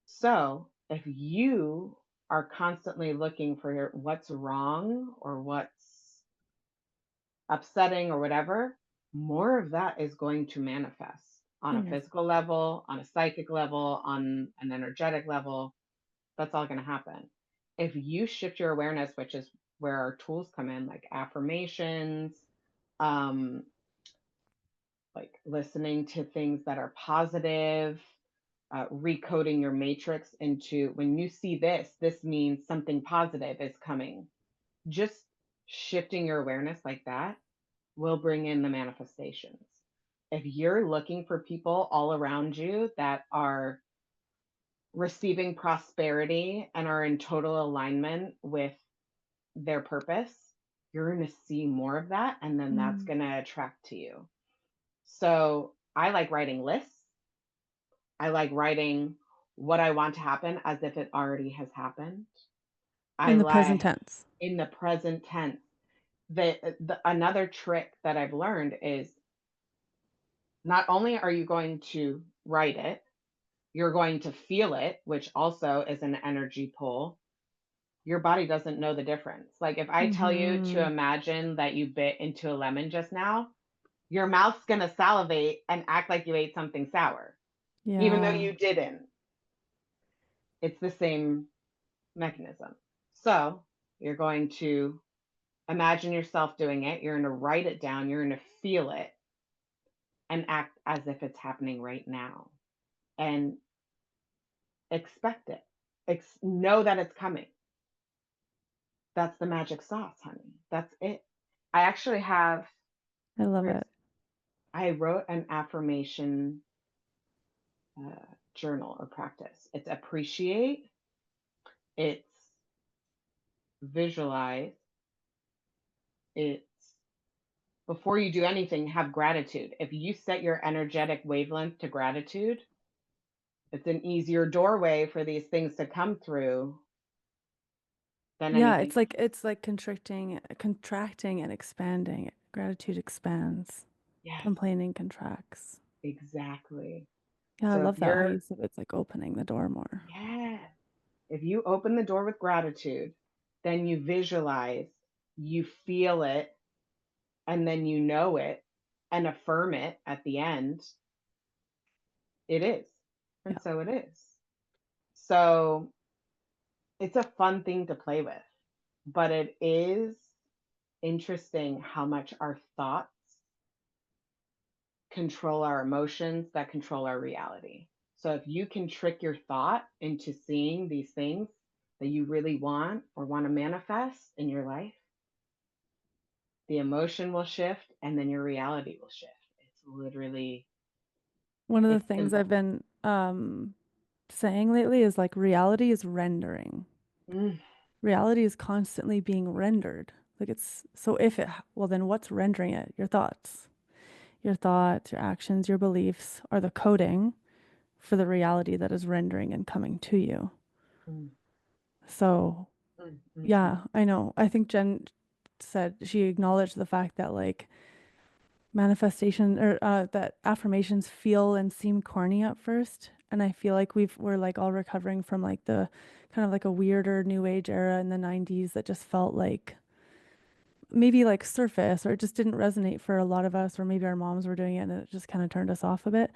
So if you are constantly looking for what's wrong or what's upsetting or whatever, more of that is going to manifest on a In your physical level, on a psychic level, on an energetic level. That's all going to happen. If you shift your awareness, which is where our tools come in, like affirmations, um, like listening to things that are positive, recoding your matrix into when you see this, this means something positive is coming. Just shifting your awareness like that will bring in the manifestations. If you're looking for people all around you that are receiving prosperity and are in total alignment with their purpose, you're going to see more of that. And then that's mm. going to attract to you. So I like writing lists. I like writing what I want to happen as if it already has happened. I In the present like tense. in the present tense. The another trick that I've learned is not only are you going to write it, you're going to feel it, which also is an energy pull. Your body doesn't know the difference. Like if I tell you to Mm-hmm. imagine that you bit into a lemon just now, your mouth's going to salivate and act like you ate something sour, even though Yeah. you didn't. It's the same mechanism. So you're going to imagine yourself doing it. You're going to write it down. You're going to feel it and act as if it's happening right now and expect it. Know that it's coming. That's the magic sauce, honey. That's it. I actually have, I love where's, it. I wrote an affirmation journal or practice. It's appreciate, it's visualize, it's before you do anything, have gratitude. If you set your energetic wavelength to gratitude, It's an easier doorway for these things to come through than Yeah, anything. it's like contracting and expanding. Gratitude expands, Yes, complaining contracts. exactly. Yeah, I So if love that how you're, you said it's like opening the door more. yeah, if you open the door with gratitude, then you visualize, you feel it, and then you know it and affirm it at the end. It is. Yeah. And so it is. So it's a fun thing to play with, but it is interesting how much our thoughts control our emotions that control our reality. So if you can trick your thought into seeing these things that you really want or want to manifest in your life, the emotion will shift and then your reality will shift. It's literally, One of the it's things I've simple. been saying lately is like reality is rendering. Mm, Reality is constantly being rendered. Like it's so if it, well, then what's rendering it? Your thoughts. Your thoughts, your actions, your beliefs are the coding for the reality that is rendering and coming to you. mm, So, mm, mm, mm. yeah, I know. I think Jen said she acknowledged the fact that like manifestation or that affirmations feel and seem corny at first. And I feel like we're like all recovering from like the kind of like a weirder new age era in the 90s that just felt like maybe like surface or it just didn't resonate for a lot of us, or maybe our moms were doing it and it just kind of turned us off a bit.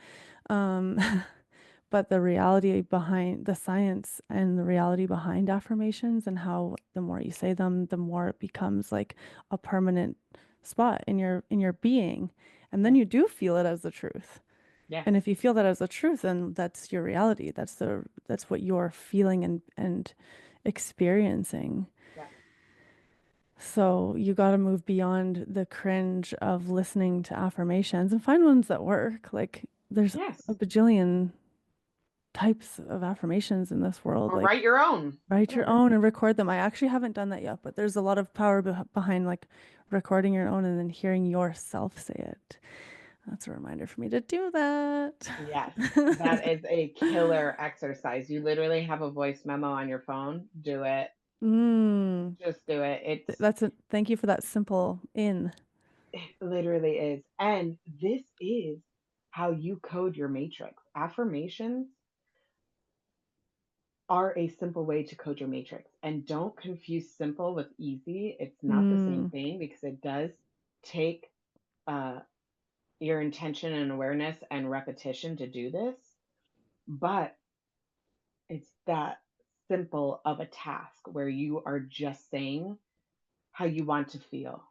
Um, but the reality behind the science and the reality behind affirmations and how the more you say them, the more it becomes like a permanent spot in your being. And then Yeah. you do feel it as the truth. Yes. And if you feel that as the truth, then that's your reality. That's what you're feeling and experiencing. Yeah. So you got to move beyond the cringe of listening to affirmations and find ones that work. Like there's a Yes. bajillion types of affirmations in this world. Or write Like your own. write your Whatever. own and record them. I actually haven't done that yet, but there's a lot of power behind like recording your own and then hearing yourself say it. That's a reminder for me to do that. Yes. That is a killer exercise. You literally have a voice memo on your phone. Do it. Mm, Just do it. that's a thank you for that simple in. It literally is. And this is how you code your matrix. Affirmations are a simple way to code your matrix. And don't confuse simple with easy. It's not the same Mm, thing because it does take uh, your intention and awareness and repetition to do this. But it's that simple of a task where you are just saying how you want to feel.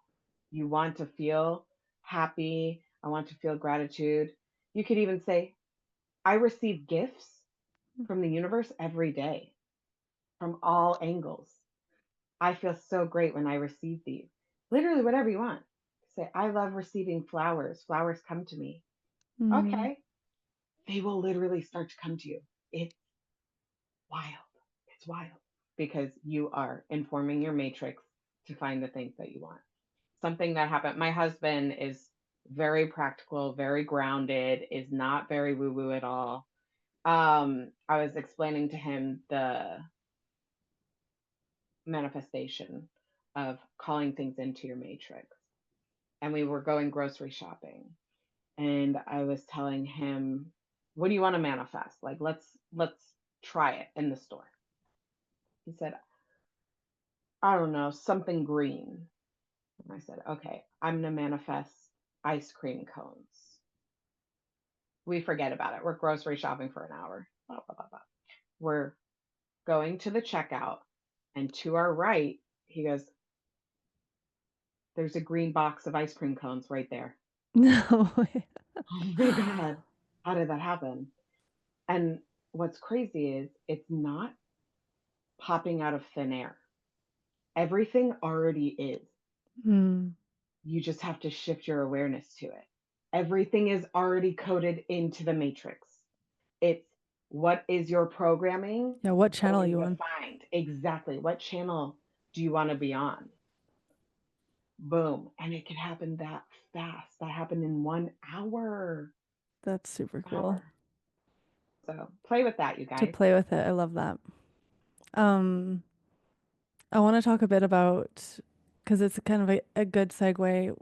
You want to feel happy. I want to feel gratitude. You could even say, I receive gifts from the universe every day from all angles. I feel so great when I receive these. Literally, whatever you want. Say, I love receiving flowers. Flowers come to me. mm. Okay. They will literally start to come to you. It's wild. It's wild because you are informing your matrix to find the things that you want. Something that happened. My husband is very practical, very grounded, is not very woo woo at all. I was explaining to him the manifestation of calling things into your matrix. And we were going grocery shopping. And I was telling him, what do you want to manifest? Like let's try it in the store. He said, I don't know, something green. And I said, okay, I'm gonna manifest ice cream cones. We forget about it. We're grocery shopping for an hour. Blah, blah, blah, blah. We're going to the checkout, and to our right, he goes, there's a green box of ice cream cones right there. No way. Oh my God, how did that happen? And what's crazy is it's not popping out of thin air. Everything already is. Mm. You just have to shift your awareness to it. Everything is already coded into the matrix. It's what is your programming Yeah, what channel going you to on? find? Exactly. What channel do you want to be on? Boom. And it could happen that fast. That happened in 1 hour. That's super cool. Hour. So play with that, you To guys. play with it. I love that. I want to talk a bit about, because it's kind of a good segue.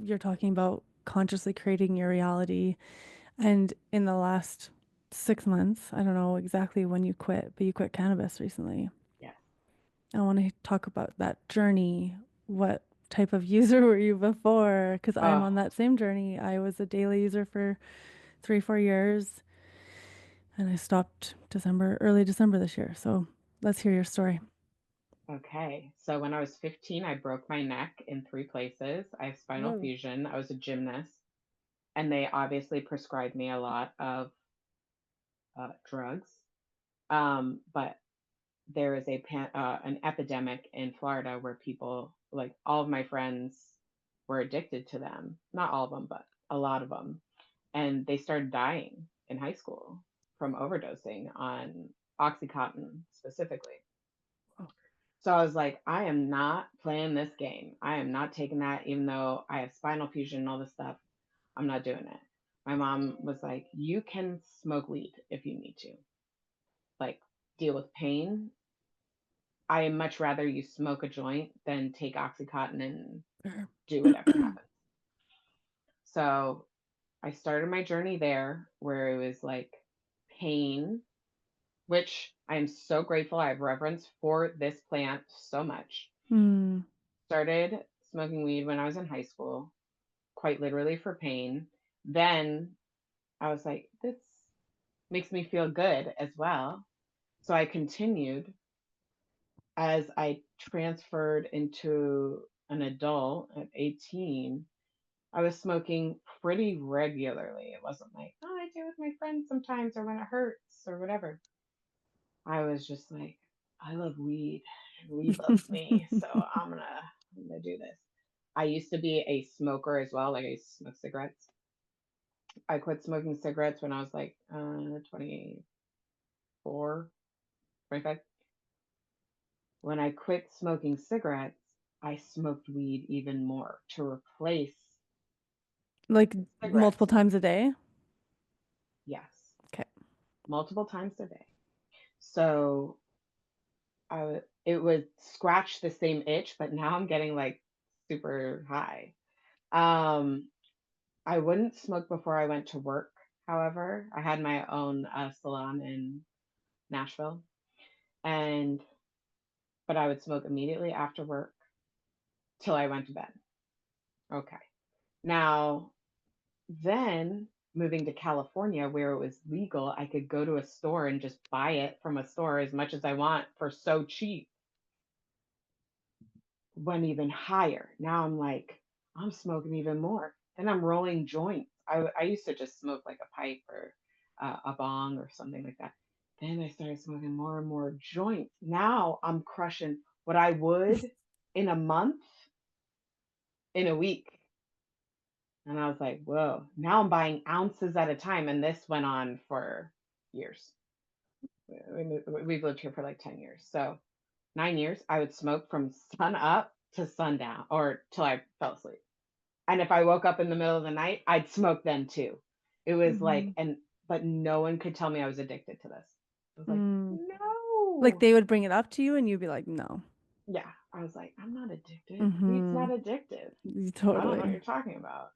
You're talking about consciously creating your reality. And in the last 6 months, I don't know exactly when you quit, but you quit cannabis recently. Yes. I want to talk about that journey. What type of user were you before? Because I'm Oh, on that same journey. I was a daily user for 3, 4 years, and I stopped early December this year. So let's hear your story. okay. So when I was 15, I broke my neck in 3 places. I have spinal Whoa. fusion. I was a gymnast, and they obviously prescribed me a lot of drugs. But there is an epidemic in Florida where people, like all of my friends, were addicted to them. Not all of them, but a lot of them, and they started dying in high school from overdosing on Oxycontin specifically. Oh. So I was like, I am not playing this game. I am not taking that, even though I have spinal fusion and all this stuff. I'm not doing it. My mom was like, you can smoke weed if you need to, like deal with pain. I much rather you smoke a joint than take Oxycontin and Sure. do whatever happens. So I started my journey there where it was like pain, which I am so grateful. I have reverence for this plant so much. Hmm. Started smoking weed when I was in high school, quite literally for pain. Then I was like, this makes me feel good as well. So I continued as I transferred into an adult at 18. I was smoking pretty regularly. It wasn't like, oh, I do it with my friends sometimes or when it hurts or whatever. I was just like, I love weed. Weed loves me. So I'm gonna do this. I used to be a smoker as well, like I used to smoke cigarettes. I quit smoking cigarettes when I was like 24, 25. When I quit smoking cigarettes, I smoked weed even more to replace Like the cigarette multiple smoke. times a day? Yes, Okay. multiple times a day. So it would scratch the same itch, but now I'm getting like super high. Um, I wouldn't smoke before I went to work. However, I had my own salon in Nashville, and but I would smoke immediately after work till I went to bed. Okay. Now, then moving to California where it was legal, I could go to a store and just buy it from a store as much as I want for so cheap. Went even higher. Now I'm like, I'm smoking even more. Then I'm rolling joints. I used to just smoke like a pipe or a bong or something like that. Then I started smoking more and more joints. Now I'm crushing what I would in a month, in a week. And I was like, whoa, now I'm buying ounces at a time. And this went on for years. We've lived here for like 10 years. So 9 years, I would smoke from sun up to sundown or till I fell asleep. And if I woke up in the middle of the night, I'd smoke then too. It was Mm-hmm. like, but no one could tell me I was addicted to this. I was like, Mm. Like no. they would bring it up to you and you'd be like, no. Yeah. I was like, I'm not addicted. Weed's Mm-hmm. not addictive. I don't know what Totally. you're talking about.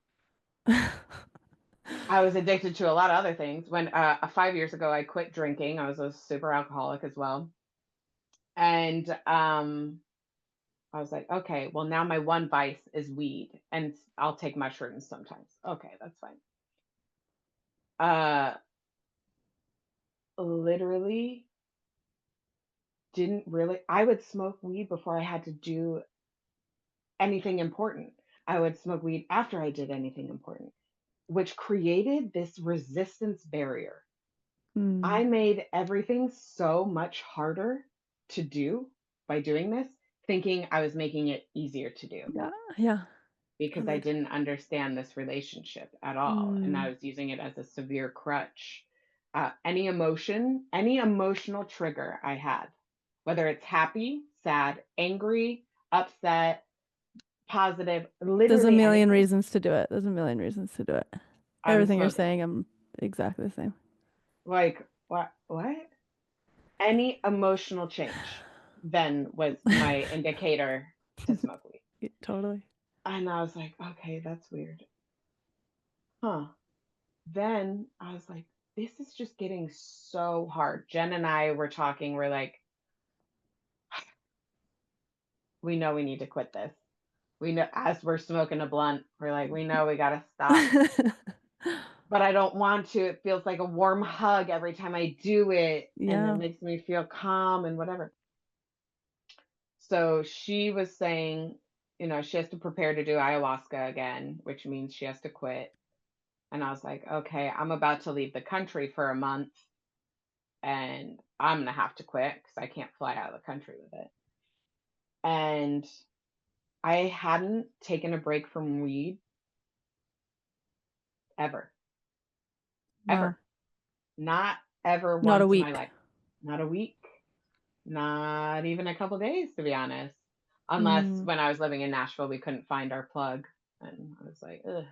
I was addicted to a lot of other things. When 5 years ago, I quit drinking. I was a super alcoholic as well. And I was like, okay, well, now my one vice is weed, and I'll take mushrooms sometimes. Okay, that's fine. Uh, Literally didn't really. I would smoke weed before I had to do anything important. I would smoke weed after I did anything important, which created this resistance barrier. Mm. I made everything so much harder to do by doing this, thinking I was making it easier to do Yeah. Yeah. because I 100. didn't understand this relationship at all. And I Mm. was using it as a severe crutch. Any emotional trigger I had, whether it's happy, sad, angry, upset, positive, There's a literally million anything, reasons to do it. There's a million reasons to do it. I was Everything you're smoking. saying, I'm exactly the same. Like What? Any emotional change then was my indicator to smoke weed. Yeah, totally. And I was like, okay, that's weird. Huh. Then I was like, this is just getting so hard. Jen and I were talking, we're like, we know we need to quit this. We know as we're smoking a blunt, we're like, we know we got to stop. But I don't want to. It feels like a warm hug every time I do it. And Yeah. it makes me feel calm and whatever. So she was saying, she has to prepare to do ayahuasca again, which means she has to quit. And I was like, okay, I'm about to leave the country for a month and I'm going to have to quit because I can't fly out of the country with it. And I hadn't taken a break from weed ever, Wow. ever, not ever Not a once in my week. life, not a week, not even a couple days, to be honest. Unless when I was living in Nashville, we couldn't find our plug. And I was like, ugh.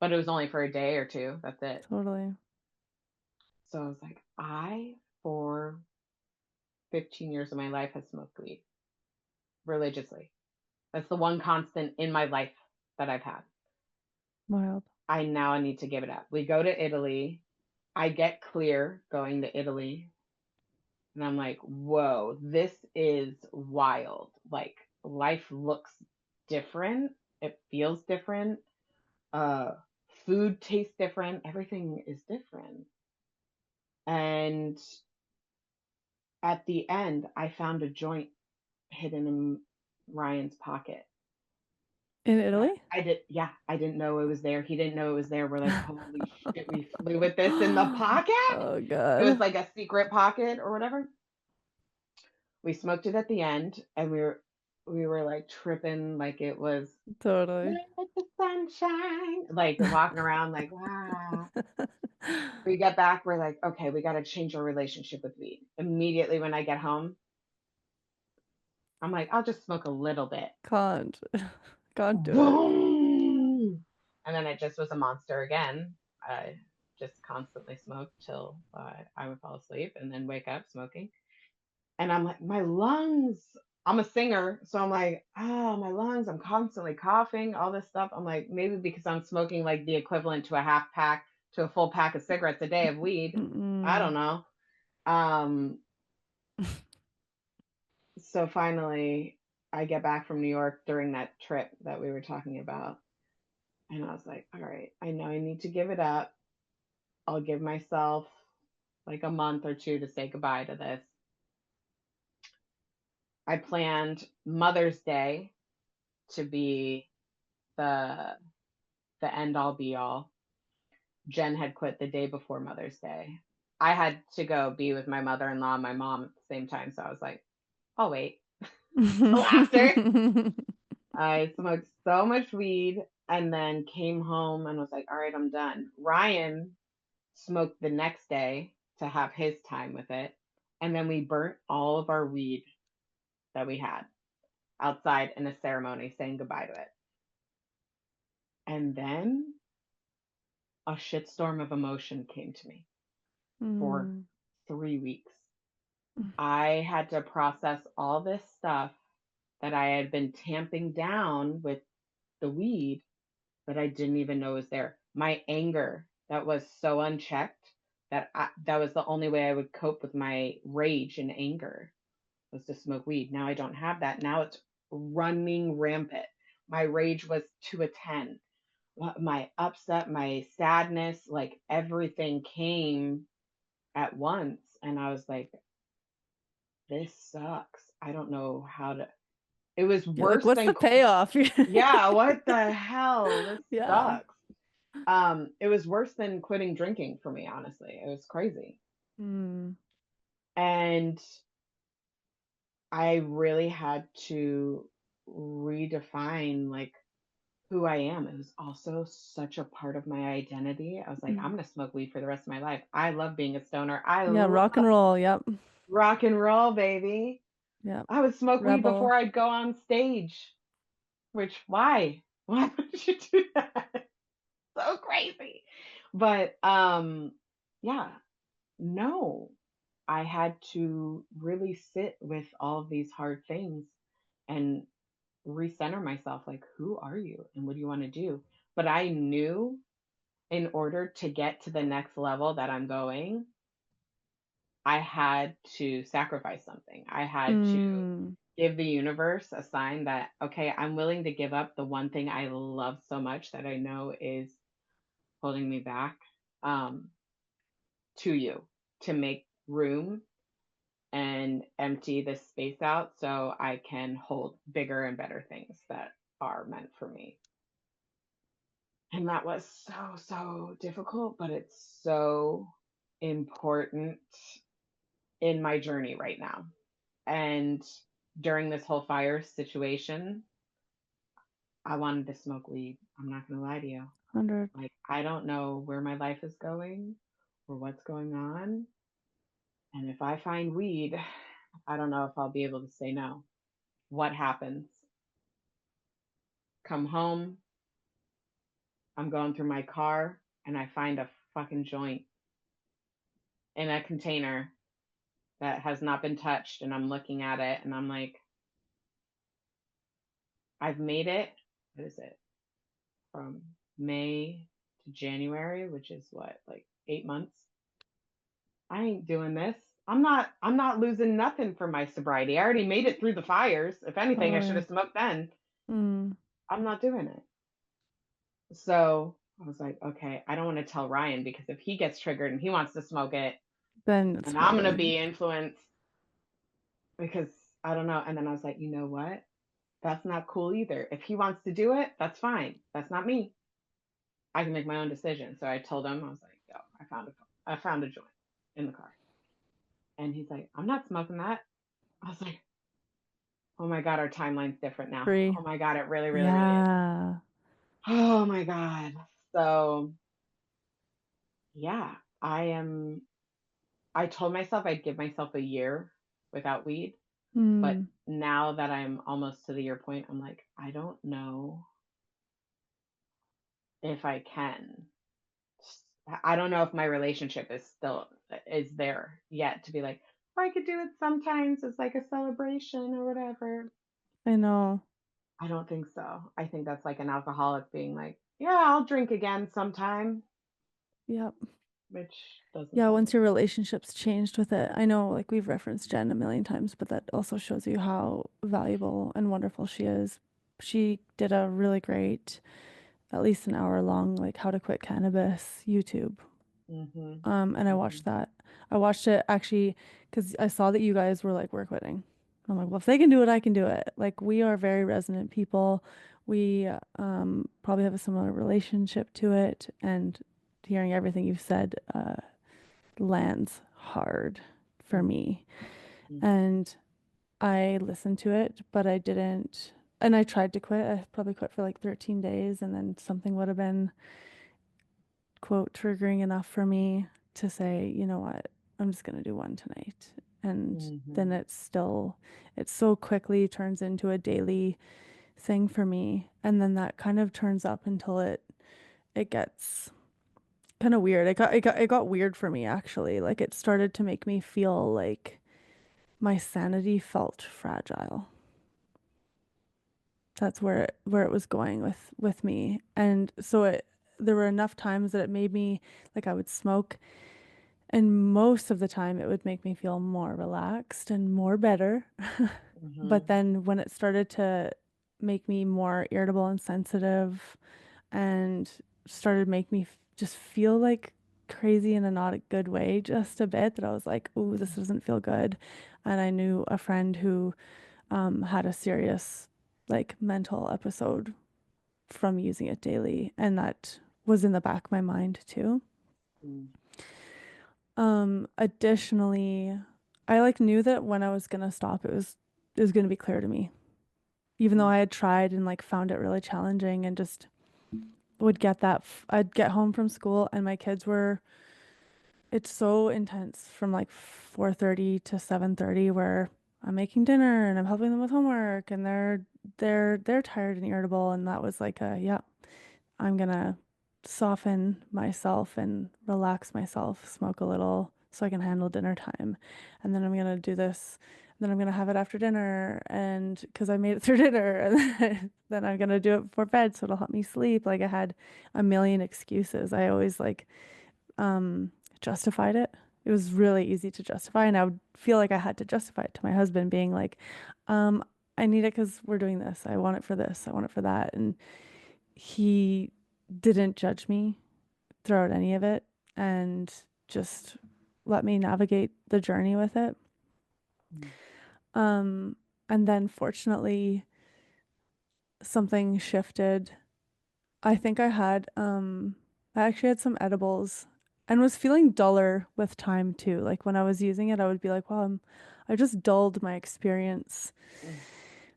But it was only for a day or two. That's it. Totally. So I was like, for 15 years of my life, have smoked weed religiously. That's the one constant in my life that I've had. Wild. I now need to give it up. We go to Italy. I get clear going to Italy. And I'm like, whoa, this is wild. Like, life looks different. It feels different. Food tastes different. Everything is different. And at the end, I found a joint hidden in Ryan's pocket. In Italy? I didn't know it was there. He didn't know it was there. We're like, holy shit, we flew with this in the pocket. Oh, It was God. like a secret pocket or whatever. We smoked it at the end and we were like tripping like it was Totally. like the sunshine, like walking around like, wow. We get back, we're like, okay, we got to change our relationship with weed. Immediately when I get home, I'm like, I'll just smoke a little bit. Can't do it. Boom! And then it just was a monster again. I just constantly smoked till I would fall asleep and then wake up smoking. And I'm like, my lungs. I'm a singer, so I'm like, oh, my lungs. I'm constantly coughing, all this stuff. I'm like, maybe because I'm smoking like the equivalent to a half pack to a full pack of cigarettes a day of weed. I don't know. Um, so finally, I get back from New York during that trip that we were talking about. And I was like, all right, I know I need to give it up. I'll give myself like a month or two to say goodbye to this. I planned Mother's Day to be the end all be all. Jen had quit the day before Mother's Day. I had to go be with my mother-in-law and my mom at the same time, so I was like, I'll wait till after. I smoked so much weed and then came home and was like, all right, I'm done. Ryan smoked the next day to have his time with it. And then we burnt all of our weed that we had outside in a ceremony saying goodbye to it. And then a shitstorm of emotion came to me for 3 weeks. I had to process all this stuff that I had been tamping down with the weed that I didn't even know was there. My anger that was so unchecked that was the only way I would cope with my rage and anger was to smoke weed. Now I don't have that. Now it's running rampant. My rage was to a 10. My upset, my sadness, like everything came at once. And I was like, this sucks. I don't know how to. It was You're like, worse what's than, the payoff? yeah, what the hell? This Yeah. sucks. It was worse than quitting drinking for me, honestly. It was crazy. And I really had to redefine like who I am. It was also such a part of my identity. I was like, I'm gonna smoke weed for the rest of my life. I love being a stoner. I Yeah, love rock and roll. Yep. rock and roll, baby. Yep. I would smoke weed Rebel. before I'd go on stage. Which why? Why would you do that? So crazy. But yeah. no, I had to really sit with all of these hard things and recenter myself. Like, who are you and what do you want to do? But I knew in order to get to the next level that I'm going, I had to sacrifice something. I had to Mm, give the universe a sign that, okay, I'm willing to give up the one thing I love so much that I know is holding me back, um, to you, to make room and empty this space out so I can hold bigger and better things that are meant for me. And that was so, so difficult, but it's so important in my journey right now. And during this whole fire situation, I wanted to smoke weed. I'm not going to lie to you. 100. Like, I don't know where my life is going or what's going on. And if I find weed, I don't know if I'll be able to say no. What happens? Come home, I'm going through my car, and I find a fucking joint in a container that has not been touched. And I'm looking at it and I'm like, I've made it. What is it? From May to January, which is what, like 8 months. I ain't doing this. I'm not losing nothing for my sobriety. I already made it through the fires. If anything, I should Totally. have smoked then. Mm, I'm not doing it. So I was like, okay, I don't want to tell Ryan because if he gets triggered and he wants to smoke it, then it's and I'm gonna probably be influenced because I don't know. And then I was like, you know what? That's not cool either. If he wants to do it, that's fine. That's not me. I can make my own decision. So I told him, I was like, yo, I found a joint in the car. And he's like, I'm not smoking that. I was like, oh my God, our timeline's different now. free. Oh my God, it really, really, really is. Yeah. Oh my God. So yeah, I told myself I'd give myself a year without weed. But Mm, now that I'm almost to the year point, I'm like, I don't know if I can. I don't know if my relationship is there yet to be like, oh, I could do it sometimes as like a celebration or whatever. I know. I don't think so. I think that's like an alcoholic being like, yeah, I'll drink again sometime, Yep. which doesn't Yeah, hold once up. your relationship's changed with it. I know, like we've referenced Jen a million times, but that also shows you how valuable and wonderful she is. She did a really great, at least an hour long, like how to quit cannabis YouTube. Mm-hmm. And I Mm-hmm. watched that. I watched it actually because I saw that you guys were like, we're quitting. I'm like, well, if they can do it, I can do it. Like, we are very resonant people. We probably have a similar relationship to it. And hearing everything you've said lands hard for me. Mm-hmm. And I listened to it, but I didn't. And I tried to quit. I probably quit for like 13 days, and then something would have been quote triggering enough for me to say, you know what, I'm just going to do one tonight. And then Mm-hmm. it so quickly turns into a daily thing for me. And then that kind of turns up until it gets kind of weird. It got weird for me actually. Like it started to make me feel like my sanity felt fragile. That's where it was going with me. And so there were enough times that it made me like I would smoke. And most of the time, it would make me feel more relaxed and more better. Mm-hmm. But then when it started to make me more irritable and sensitive and started make me just feel like crazy in a not a good way, just a bit, that I was like, "Ooh, this doesn't feel good." And I knew a friend who had a serious like mental episode from using it daily, and that was in the back of my mind too. Mm-hmm. Additionally, I like knew that when I was gonna stop, it was gonna be clear to me. Even though I had tried and like found it really challenging and just would get I'd get home from school and my kids were, it's so intense from like 4:30 to 7:30 where I'm making dinner and I'm helping them with homework and they're tired and irritable, and that was like yeah, I'm gonna soften myself and relax myself, smoke a little, so I can handle dinner time. And then I'm going to do this. And then I'm going to have it after dinner. And because I made it through dinner. And then I'm going to do it before bed. So it'll help me sleep. Like I had a million excuses. I always like justified it. It was really easy to justify. And I would feel like I had to justify it to my husband, being like, I need it because we're doing this. I want it for this. I want it for that. And he didn't judge me throughout any of it and just let me navigate the journey with it. Mm. And then fortunately, something shifted. I think I actually had some edibles and was feeling duller with time too. Like when I was using it, I would be like, wow, I just dulled my experience Mm.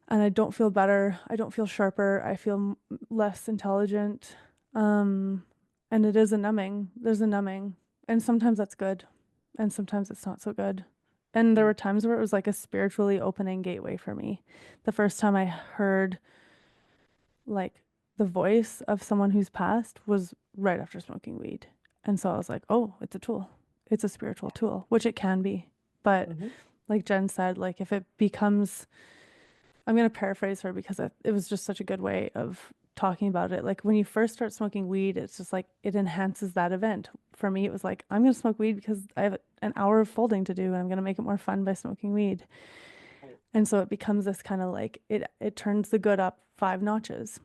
and I don't feel better. I don't feel sharper. I feel less intelligent. And it is a numbing. There's a numbing. And sometimes that's good. And sometimes it's not so good. And there Mm. were times where it was like a spiritually opening gateway for me. The first time I heard like the voice of someone who's passed was right after smoking weed. And so I was like, oh, it's a tool. It's a spiritual tool, which it can be. But Mhm. like Jen said, like if it becomes, I'm going to paraphrase her because it was just such a good way of talking about it. Like when you first start smoking weed, it's just like it enhances that event. For me, it was like, I'm going to smoke weed because I have an hour of folding to do and I'm going to make it more fun by smoking weed. Right. And so it becomes this kind of like it turns the good up 5 notches.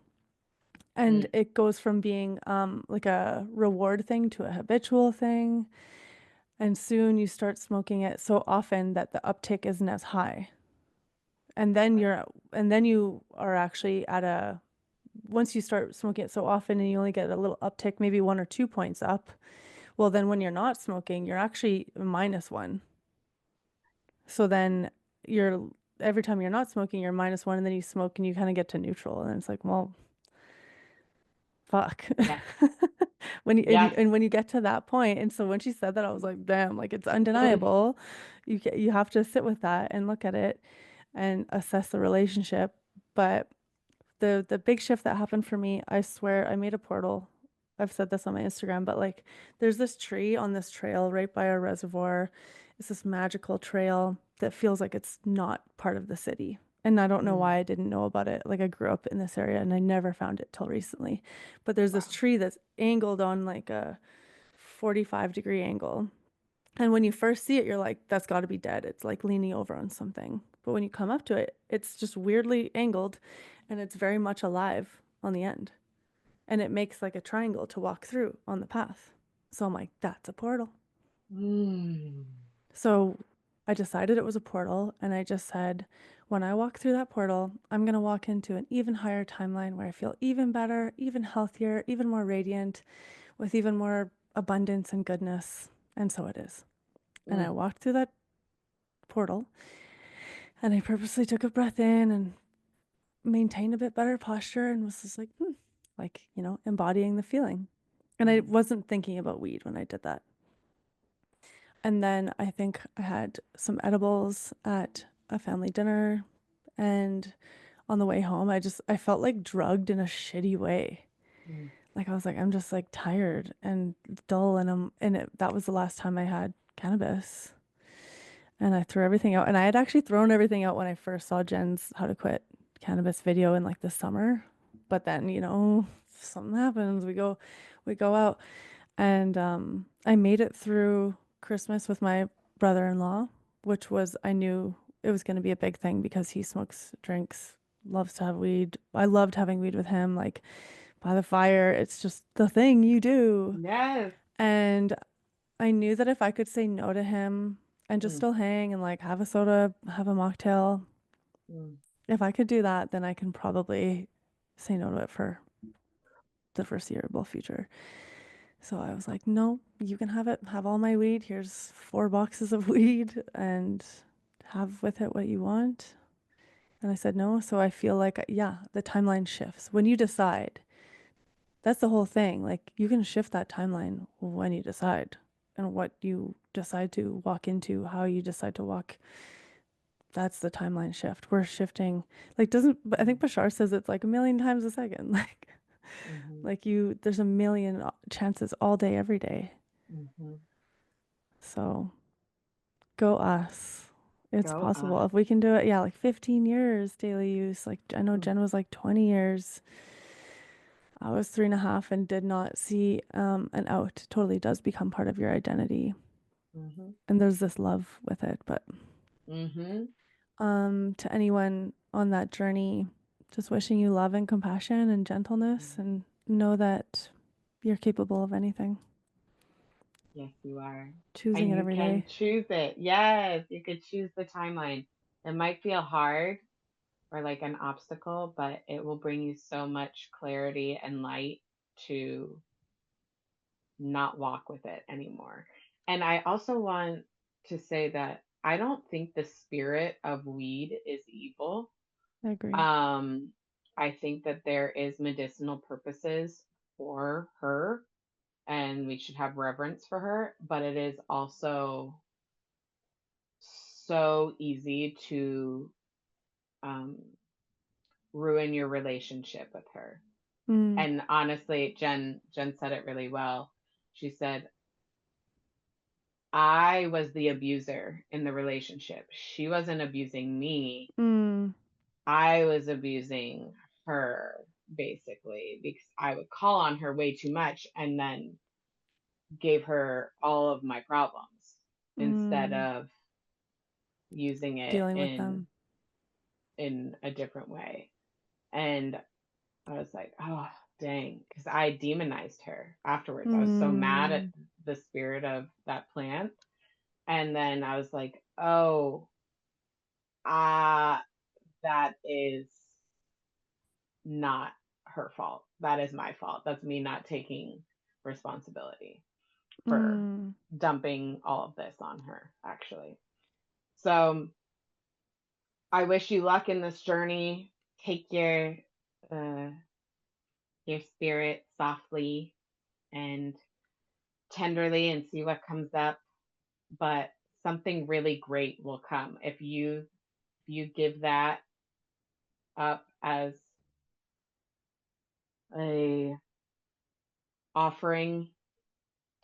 And Mm. it goes from being like a reward thing to a habitual thing. And soon you start smoking it so often that the uptick isn't as high. And then Right. you are actually at a, once you start smoking it so often and you only get a little uptick, maybe 1 or 2 points up. Well, then when you're not smoking, you're actually -1. So then you're, every time you're not smoking, you're -1, and then you smoke and you kind of get to neutral. And it's like, well, fuck. Yes. When you Yes. and when you get to that point, and so when she said that, I was like, damn, like it's undeniable. You have to sit with that and look at it and assess the relationship. But the big shift that happened for me, I swear, I made a portal. I've said this on my Instagram, but like there's this tree on this trail right by our reservoir. It's this magical trail that feels like it's not part of the city. And I don't know Mm. why I didn't know about it. Like I grew up in this area and I never found it till recently. But there's this Wow. tree that's angled on like a 45-degree angle. And when you first see it, you're like, that's got to be dead. It's like leaning over on something. But when you come up to it, it's just weirdly angled and it's very much alive on the end. And it makes like a triangle to walk through on the path. So I'm like, that's a portal. Mm. So I decided it was a portal. And I just said, when I walk through that portal, I'm going to walk into an even higher timeline where I feel even better, even healthier, even more radiant, with even more abundance and goodness. And so it is. And I Mm. walked through that portal and I purposely took a breath in and maintained a bit better posture and was just like, like, embodying the feeling. And I Mm. wasn't thinking about weed when I did that. And then I think I had some edibles at a family dinner. And on the way home, I felt like drugged in a shitty way. Mm. Like I was like, I'm just like tired and dull. That was the last time I had cannabis. And I threw everything out. And I had actually thrown everything out when I first saw Jen's How to Quit Cannabis video in like the summer. But then, something happens. We go out. And I made it through Christmas with my brother-in-law, which was, I knew it was going to be a big thing because he smokes, drinks, loves to have weed. I loved having weed with him, like by the fire. It's just the thing you do. Yes. And I knew that if I could say no to him and just Mm. still hang and like have a soda, have a mocktail, Mm. if I could do that, then I can probably say no to it for the foreseeable future. So I was like, no, you can have it, have all my weed. Here's 4 boxes of weed and have with it what you want. And I said no. So I feel like, yeah, the timeline shifts. When you decide, that's the whole thing. Like you can shift that timeline when you decide and what you decide to walk into, how you decide to walk. That's the timeline shift. We're shifting. Like doesn't, but I think Bashar says it's like a million times a second. Mm-hmm. There's a million chances all day, every day. Mm-hmm. So Go us. It's Go possible. us. If we can do it, yeah, like 15 years daily use. Like I know Jen was like 20 years. I was 3.5 and did not see an out. It totally does become part of your identity. Mm-hmm. And there's this love with it. But Mm-hmm. to anyone on that journey, just wishing you love and compassion and gentleness, and know that you're capable of anything. Yes, you are. Choosing And it you every can day. choose it. Yes, you could choose the timeline. It might feel hard or like an obstacle, but it will bring you so much clarity and light to not walk with it anymore. And I also want to say that I don't think the spirit of weed is evil. I agree. I think that there is medicinal purposes for her and we should have reverence for her, but it is also so easy to um, ruin your relationship with her. Mm, And honestly, Jen said it really well. She said, I was the abuser in the relationship. She wasn't abusing me. mm, I was abusing her basically because I would call on her way too much and then gave her all of my problems instead mm. of using it Dealing with them. in a different way. And I was like, oh, dang, because I demonized her afterwards. I was so mad at Mm, the spirit of that plant. And then I was like, oh, that is not her fault. That is my fault. That's me not taking responsibility for mm. dumping all of this on her, actually. So I wish you luck in this journey. Take uh, your spirit softly and tenderly and see what comes up. But something really great will come if you give that up as a offering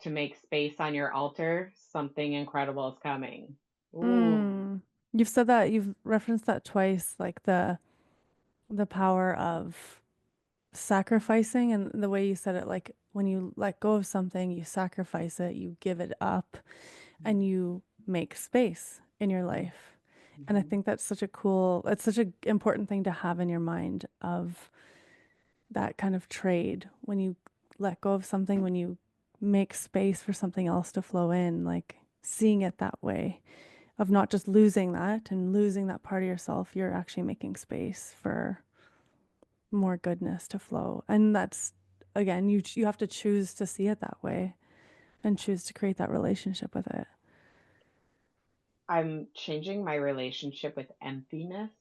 to make space on your altar. Something incredible is coming. Ooh. Mm. You've said that, you've referenced that twice, like the power of sacrificing, and the way you said it, like when you let go of something, you sacrifice it, you give it up, and you make space in your life. And I Mm-hmm. think that's it's such an important thing to have in your mind, of that kind of trade. When you let go of something, when you make space for something else to flow in, like seeing it that way, of not just losing that and losing that part of yourself, you're actually making space for more goodness to flow. And that's, again, you have to choose to see it that way and choose to create that relationship with it. I'm changing my relationship with emptiness.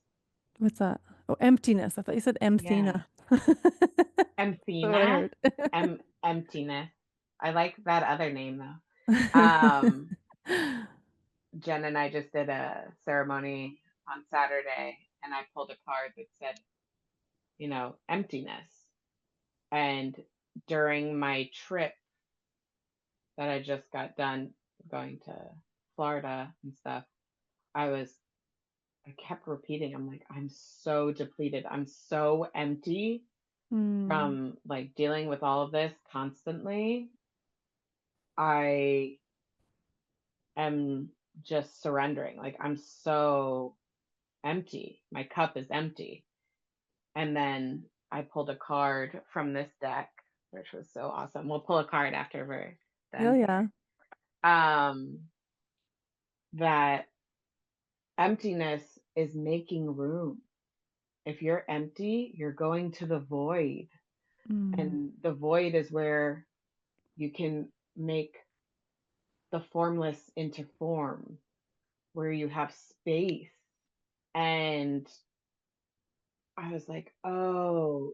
What's that? Oh, emptiness. I thought you said Yeah. empthina. That's what I Emptina. heard. Emptiness. I like that other name though. Jen and I just did a ceremony on Saturday and I pulled a card that said, emptiness. And during my trip that I just got done going to Florida and stuff, I kept repeating, I'm like, I'm so depleted. I'm so empty Mm, from like dealing with all of this constantly. I am just surrendering. Like I'm so empty. My cup is empty. And then I pulled a card from this deck, which was so awesome. We'll pull a card after we're hell done yeah. here. That emptiness is making room. If you're empty, you're going to the void. Mm, And the void is where you can make the formless into form, where you have space. And I was like, oh,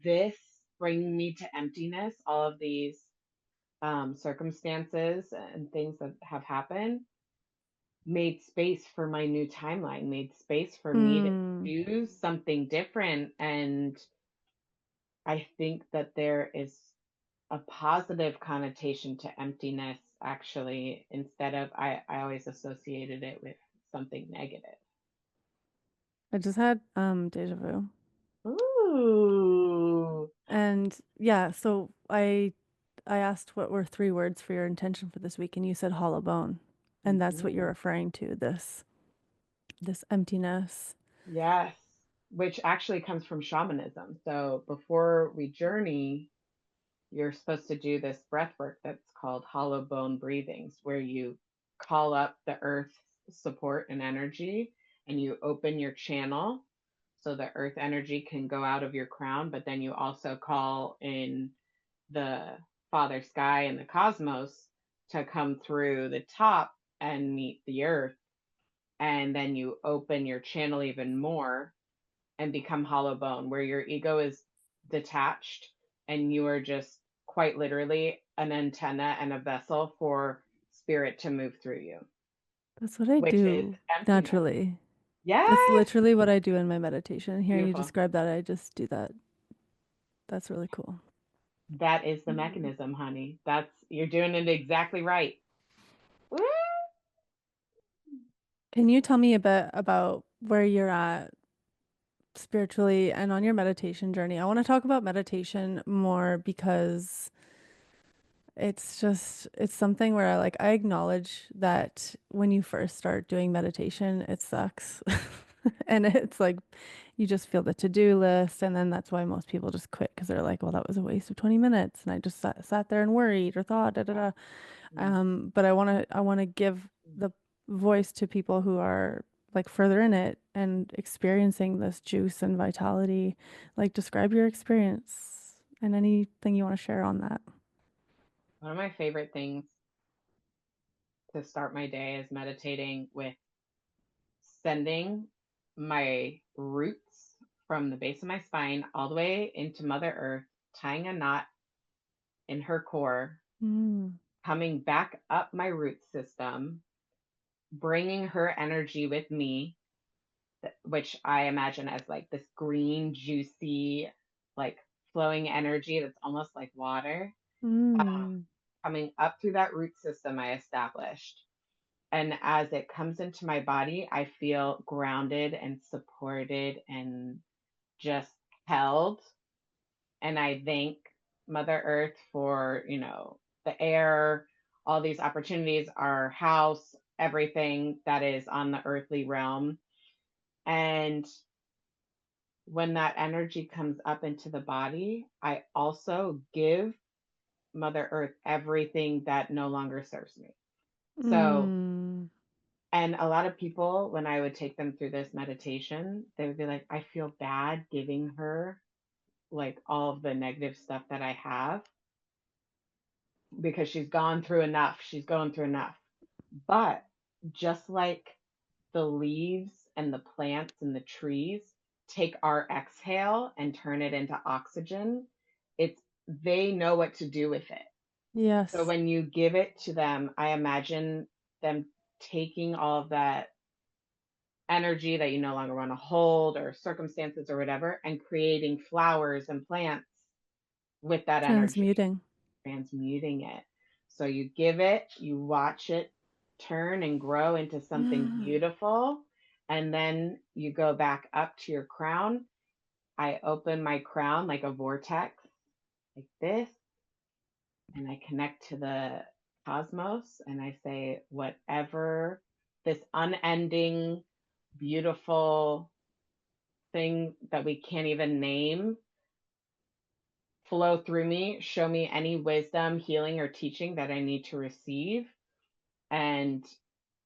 this bringing me to emptiness, all of these circumstances and things that have happened made space for my new timeline, made space for me to mm, do something different. And I think that there is a positive connotation to emptiness. actually, instead of, I always associated it with something negative. I just had deja vu. Ooh. And yeah, so I asked what were 3 words for your intention for this week, and you said hollow bone. And that's what you're Mhm. referring to, this emptiness. Yes, which actually comes from shamanism. So before we journey, you're supposed to do this breath work that's called hollow bone breathings, where you call up the earth's support and energy and you open your channel so the earth energy can go out of your crown, but then you also call in the father sky and the cosmos to come through the top and meet the earth. And then you open your channel even more and become hollow bone, where your ego is detached and you are just quite literally an antenna and a vessel for spirit to move through you, That's what I which is do emptiness. naturally. That's Yes. literally what I do in my meditation. And hearing you Beautiful. describe that, I just do that. That's really cool. That is the Mm. mechanism, honey. You're doing it exactly right. Woo! Can you tell me a bit about where you're at spiritually and on your meditation journey? I want to talk about meditation more because it's something where I acknowledge that when you first start doing meditation, it sucks. And it's like you just feel the to-do list, and then that's why most people just quit because they're like, well, that was a waste of 20 minutes and I just sat there and worried or thought da da da. Mm. But I want to give the voice to people who are like further in it and experiencing this juice and vitality. Like describe your experience and anything you want to share on that. One of my favorite things to start my day is meditating with sending my roots from the base of my spine all the way into Mother Earth, tying a knot in her core, Mm. coming back up my root system, bringing her energy with me, which I imagine as like this green, juicy, like flowing energy that's almost like water, Mm. coming up through that root system I established. And as it comes into my body, I feel grounded and supported and just held. And I thank Mother Earth for, the air, all these opportunities, our house, everything that is on the earthly realm. And when that energy comes up into the body, I also give Mother Earth everything that no longer serves me. So, Mm. and a lot of people, when I would take them through this meditation, they would be like, I feel bad giving her like all of the negative stuff that I have because she's gone through enough. She's going through enough. But just like the leaves and the plants and the trees take our exhale and turn it into oxygen, it's they know what to do with it. So Yes. when you give it to them, I imagine them taking all of that energy that you no longer want to hold or circumstances or whatever and creating flowers and plants with that energy, Transmuting. transmuting it. So you give it, you watch it turn and grow into something Mm. beautiful, and then you go back up to your crown. I open my crown like a vortex, like this, and I connect to the cosmos and I say, whatever this unending, beautiful thing that we can't even name flow through me, show me any wisdom, healing, or teaching that I need to receive. And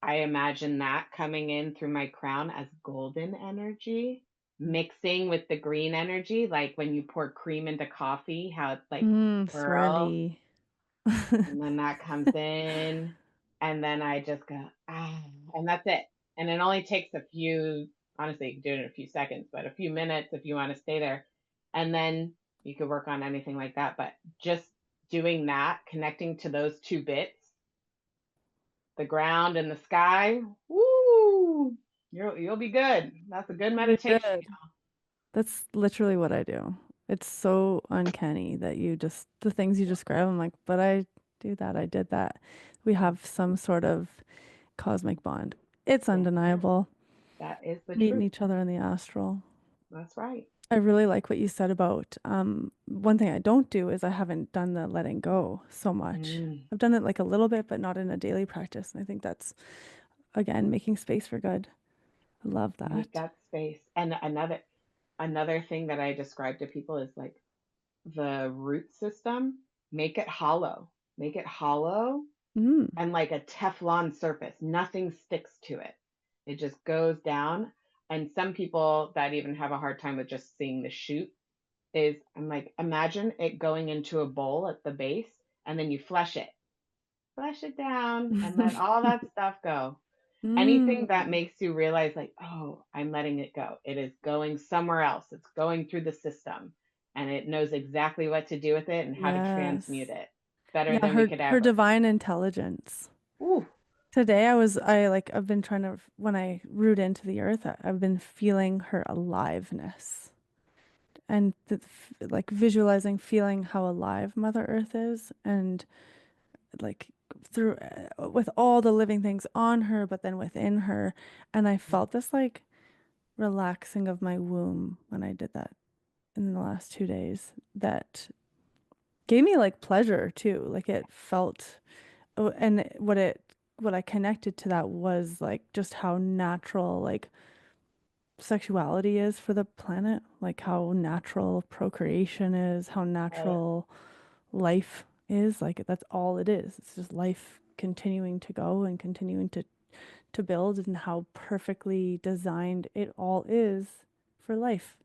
I imagine that coming in through my crown as golden energy, mixing with the green energy, like when you pour cream into coffee, how it's like swirls, Swirly. and then that comes in, and then I just go, ah, and that's it. And it only takes a few, honestly, you can do it in a few seconds, but a few minutes if you want to stay there. And then you could work on anything like that. But just doing that, connecting to those two bits, the ground and the sky, woo, you'll be good. That's a good You'll be meditation. good. That's literally what I do. It's so uncanny that the things you describe, I'm like, but I do that. I did that. We have some sort of cosmic bond. It's Yes, ma'am. undeniable. That is the Meeting truth. each other in the astral. That's right. I really like what you said about one thing I don't do is I haven't done the letting go so much. Mm. I've done it like a little bit, but not in a daily practice. And I think that's, again, making space for good. I love Make that. that space. And another thing that I describe to people is like the root system, make it hollow. Make it hollow Mm, and like a Teflon surface. Nothing sticks to it. It just goes down. And some people that even have a hard time with just seeing the shoot is I'm like, imagine it going into a bowl at the base and then you flush it down and let all that stuff go. Anything that mm, makes you realize, like, oh, I'm letting it go. It is going somewhere else. It's going through the system and it knows exactly what to do with it and how to transmute yes. it better Yeah, than we her could her ever. divine intelligence. Ooh, Today I've been trying to when I root into the earth, I've been feeling her aliveness and like visualizing, feeling how alive Mother Earth is and like through with all the living things on her, but then within her. And I felt this like relaxing of my womb when I did that in the last 2 days that gave me like pleasure too. Like it felt, oh, and what I connected to that was like just how natural like sexuality is for the planet, like how natural procreation is, how uh, natural life is. Like that's all it is. It's just life continuing to go and continuing to build and how perfectly designed it all is for life.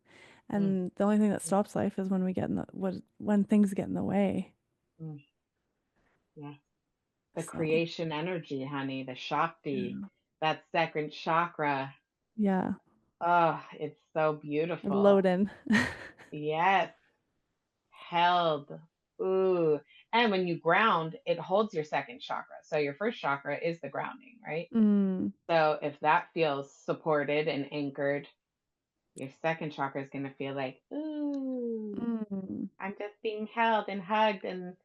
mm, And the only thing that stops life is when we get in the when things get in the way. mm, yeah. The So, creation energy, honey, the Shakti, yeah. that second chakra. Yeah. Oh, it's so Load beautiful. in. Yes, held. Ooh. And when you ground, it holds your second chakra. So your first chakra is the grounding, right? Mm, So if that feels supported and anchored, your second chakra is going to feel like, ooh, mm. I'm just being held and hugged and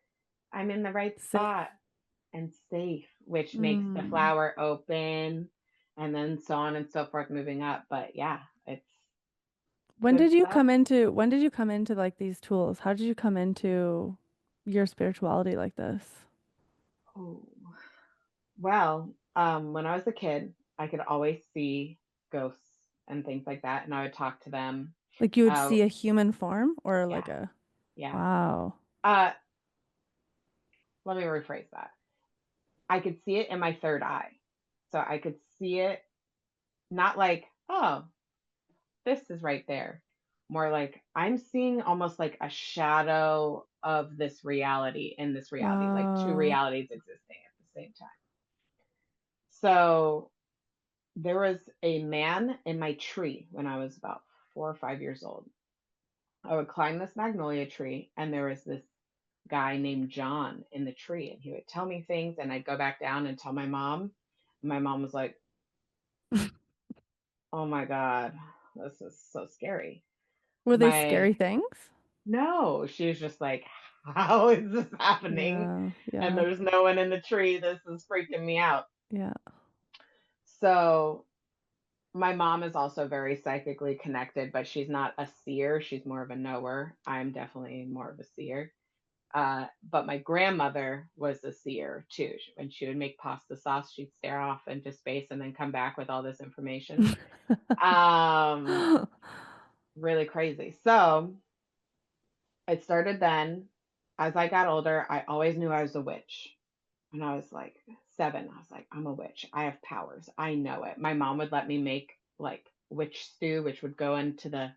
I'm in the right spot Safe. and safe, which makes the Mm. flower open and then so on and so forth moving up. But yeah, it's good stuff. When did you come into like these tools? How did you come into your spirituality like this? Oh, well, when I was a kid, I could always see ghosts and things like that, and I would talk to them. Like you would Uh, see a human form or yeah, like a yeah. wow. Uh, Let me rephrase that. I could see it in my third eye. So I could see it not like, oh, this is right there. More like I'm seeing almost like a shadow of this reality in this reality, like two Wow. realities existing at the same time. So there was a man in my tree when I was about 4 or 5 years old. I would climb this magnolia tree, and there was this guy named John in the tree, and he would tell me things, and I'd go back down and tell my mom. My mom was like, "Oh my God, this is so scary." Were they My scary things? No, she was just like, "How is this happening? Yeah, And yeah, there's no one in the tree. This is freaking me out." yeah. So my mom is also very psychically connected, but she's not a seer. She's more of a knower. I'm definitely more of a seer. But my grandmother was a seer too. When she would make pasta sauce, she'd stare off into space and then come back with all this information. Um, Really crazy. So it started then. As I got older, I always knew I was a witch. When I was like 7, I was like, I'm a witch. I have powers. I know it. My mom would let me make like witch stew, which would go into the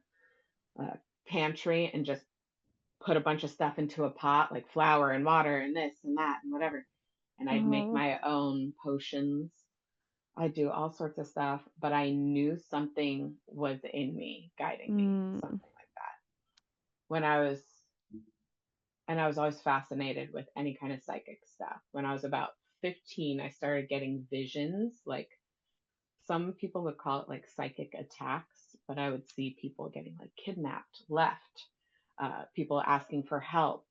uh, pantry and just put a bunch of stuff into a pot, like flour and water and this and that and whatever. And I'd make Oh. my own potions. I do all sorts of stuff, but I knew something was in me, guiding me, Mm. something like that. When I was, and I was always fascinated with any kind of psychic stuff. When I was about 15, I started getting visions. Like some people would call it like psychic attacks, but I would see people getting like kidnapped, left, people asking for help.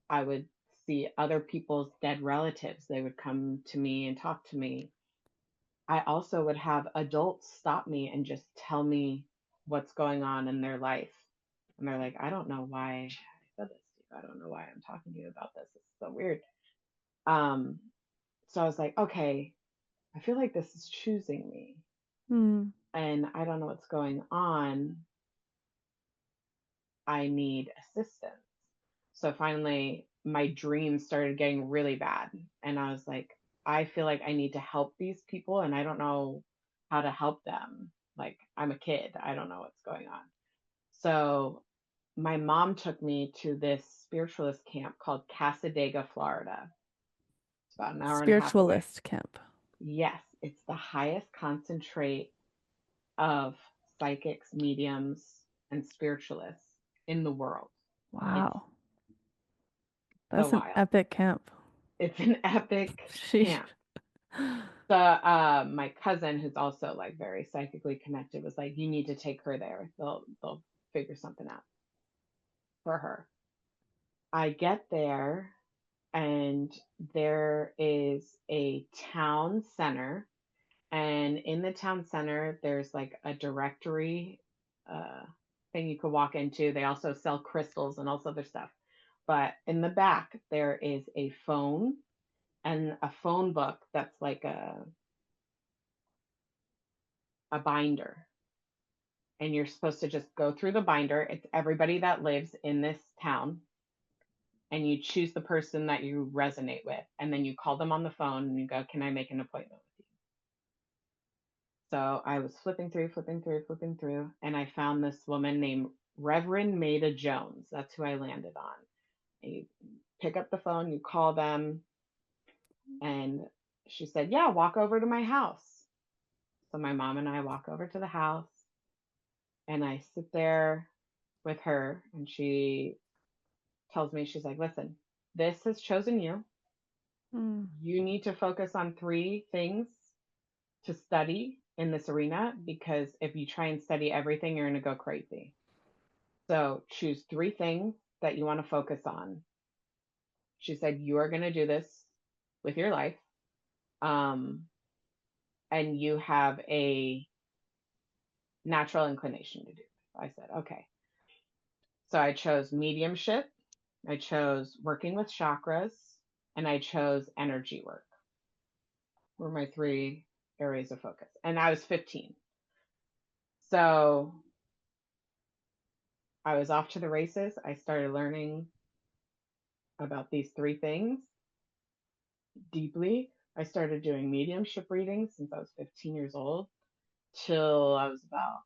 I would see other people's dead relatives. They would come to me and talk to me. I also would have adults stop me and just tell me what's going on in their life. And they're like, I don't know why I said this to you. I don't know why I'm talking to you about this. It's so weird. So I was like, okay, I feel like this is choosing me. And I don't know what's going on. I need assistance. So finally, my dreams started getting really bad. And I was like, I feel like I need to help these people and I don't know how to help them. Like, I'm a kid, I don't know what's going on. So my mom took me to this spiritualist camp called Casadega, Florida. It's about an hour and a half away. Spiritualist camp. Yes, it's the highest concentrate of psychics, mediums, and spiritualists in the world. Wow. It's so That's an wild. epic camp. It's an epic Sheesh. camp. My cousin, who's also like very psychically connected, was like, you need to take her there. They'll figure something out for her. I get there and there is a town center, and in the town center there's like a directory thing you could walk into. They also sell crystals and all this other stuff. But in the back there is a phone and a phone book that's like a binder, and you're supposed to just go through the binder. It's everybody that lives in this town, and you choose the person that you resonate with, and then you call them on the phone and you go, can I make an appointment with you? So I was flipping through, and I found this woman named Reverend Maida Jones. That's who I landed on. And you pick up the phone, you call them, and she said, yeah, walk over to my house. So my mom and I walk over to the house, and I sit there with her, and she tells me, she's like, listen, this has chosen you. You need to focus on 3 things to study in this arena, because if you try and study everything, you're going to go crazy. So choose 3 things that you want to focus on. She said, you are going to do this with your life. And you have a natural inclination to do it. I said, okay. So I chose mediumship, I chose working with chakras, and I chose energy work were my 3 areas of focus. And I was 15. So I was off to the races. I started learning about these 3 things deeply. I started doing mediumship readings since I was 15 years old till I was about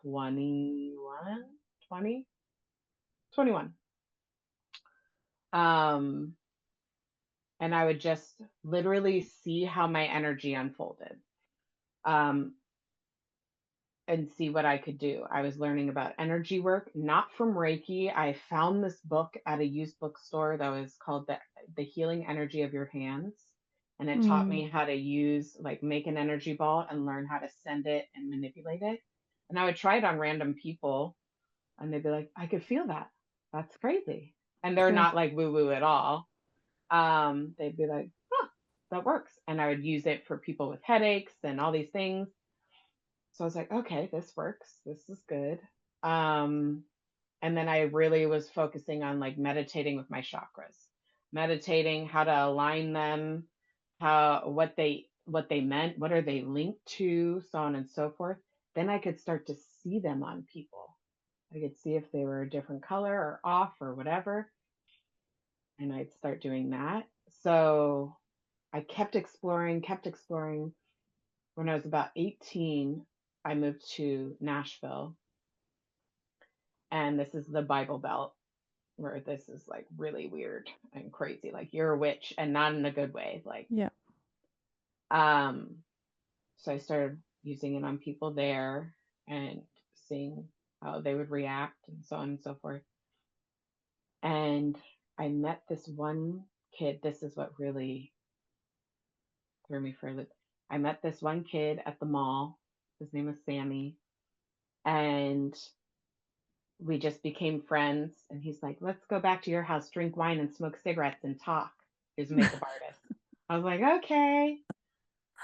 21, 20, 21. And I would just literally see how my energy unfolded. And see what I could do. I was learning about energy work, not from Reiki. I found this book at a used bookstore that was called the Healing Energy of Your Hands. And it taught me how to use, like, make an energy ball and learn how to send it and manipulate it. And I would try it on random people, and they'd be like, I could feel that. That's crazy. And they're not like woo woo at all. They'd be like, huh, that works. And I would use it for people with headaches and all these things. So I was like, okay, this works. This is good. And then I really was focusing on like meditating with my chakras, meditating how to align them, what they meant, what are they linked to, so on and so forth. Then I could start to see them on people. I could see if they were a different color or off or whatever. And I'd start doing that. So I kept exploring. When I was about 18, I moved to Nashville. And this is the Bible Belt, where this is like really weird and crazy. Like, you're a witch, and not in a good way. Like, Yeah. So I started using it on people there and seeing how they would react and so on and so forth. And I met this one kid. This is what really threw me for a loop. I met this one kid at the mall. His name was Sammy. And we just became friends. And he's like, let's go back to your house, drink wine and smoke cigarettes and talk. He's a makeup artist. I was like, okay.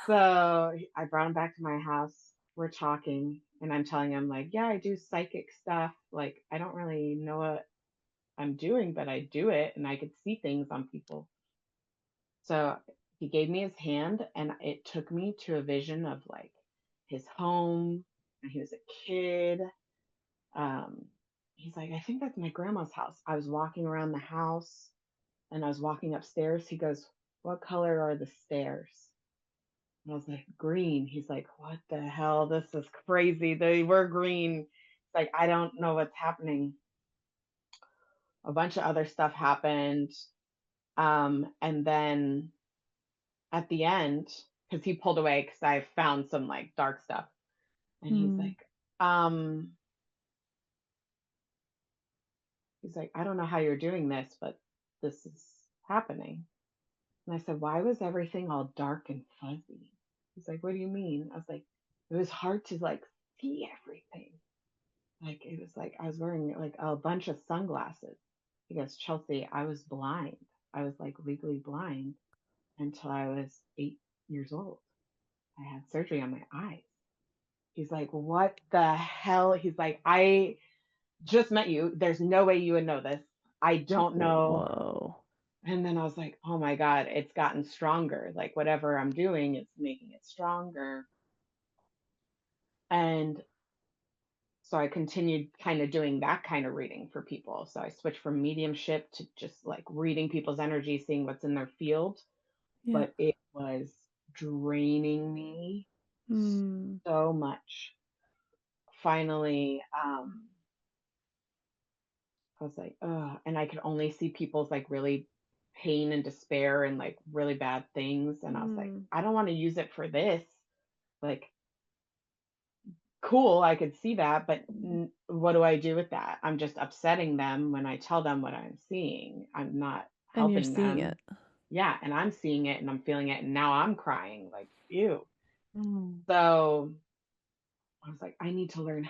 So I brought him back to my house. We're talking, and I'm telling him, like, yeah, I do psychic stuff. Like, I don't really know what I'm doing, but I do it, and I could see things on people. So he gave me his hand, and it took me to a vision of like his home, and he was a kid. Um, he's like, I think that's my grandma's house. I was walking around the house, and I was walking upstairs. He goes, what color are the stairs? And I was like, green. He's like, what the hell? This is crazy. They were green. It's like, I don't know what's happening. A bunch of other stuff happened. And then at the end, because he pulled away because I found some like dark stuff. And um, he's like, I don't know how you're doing this, but this is happening. And I said, why was everything all dark and fuzzy? He's like, what do you mean? I was like, it was hard to like see everything. Like it was like I was wearing like a bunch of sunglasses. He goes, Chelsea, I was blind. I was like legally blind until I was 8 years old. I had surgery on my eyes. He's like, what the hell? He's like, I just met you. There's no way you would know this. I don't know. Whoa. And then I was like, oh my God, it's gotten stronger. Like whatever I'm doing, it's making it stronger. And so I continued kind of doing that kind of reading for people. So I switched from mediumship to just like reading people's energy, seeing what's in their field. Yeah. But it was draining me Mm. so much. Finally, I was like, oh, and I could only see people's like really pain and despair and like really bad things. And I was like, Mm. I don't want to use it for this. Like, cool, I could see that, but what do I do with that? I'm just upsetting them when I tell them what I'm seeing. I'm not And you're helping seeing it. them. Yeah, and I'm seeing it and I'm feeling it, and now I'm crying like, ew. Mm. So I was like, I need to learn how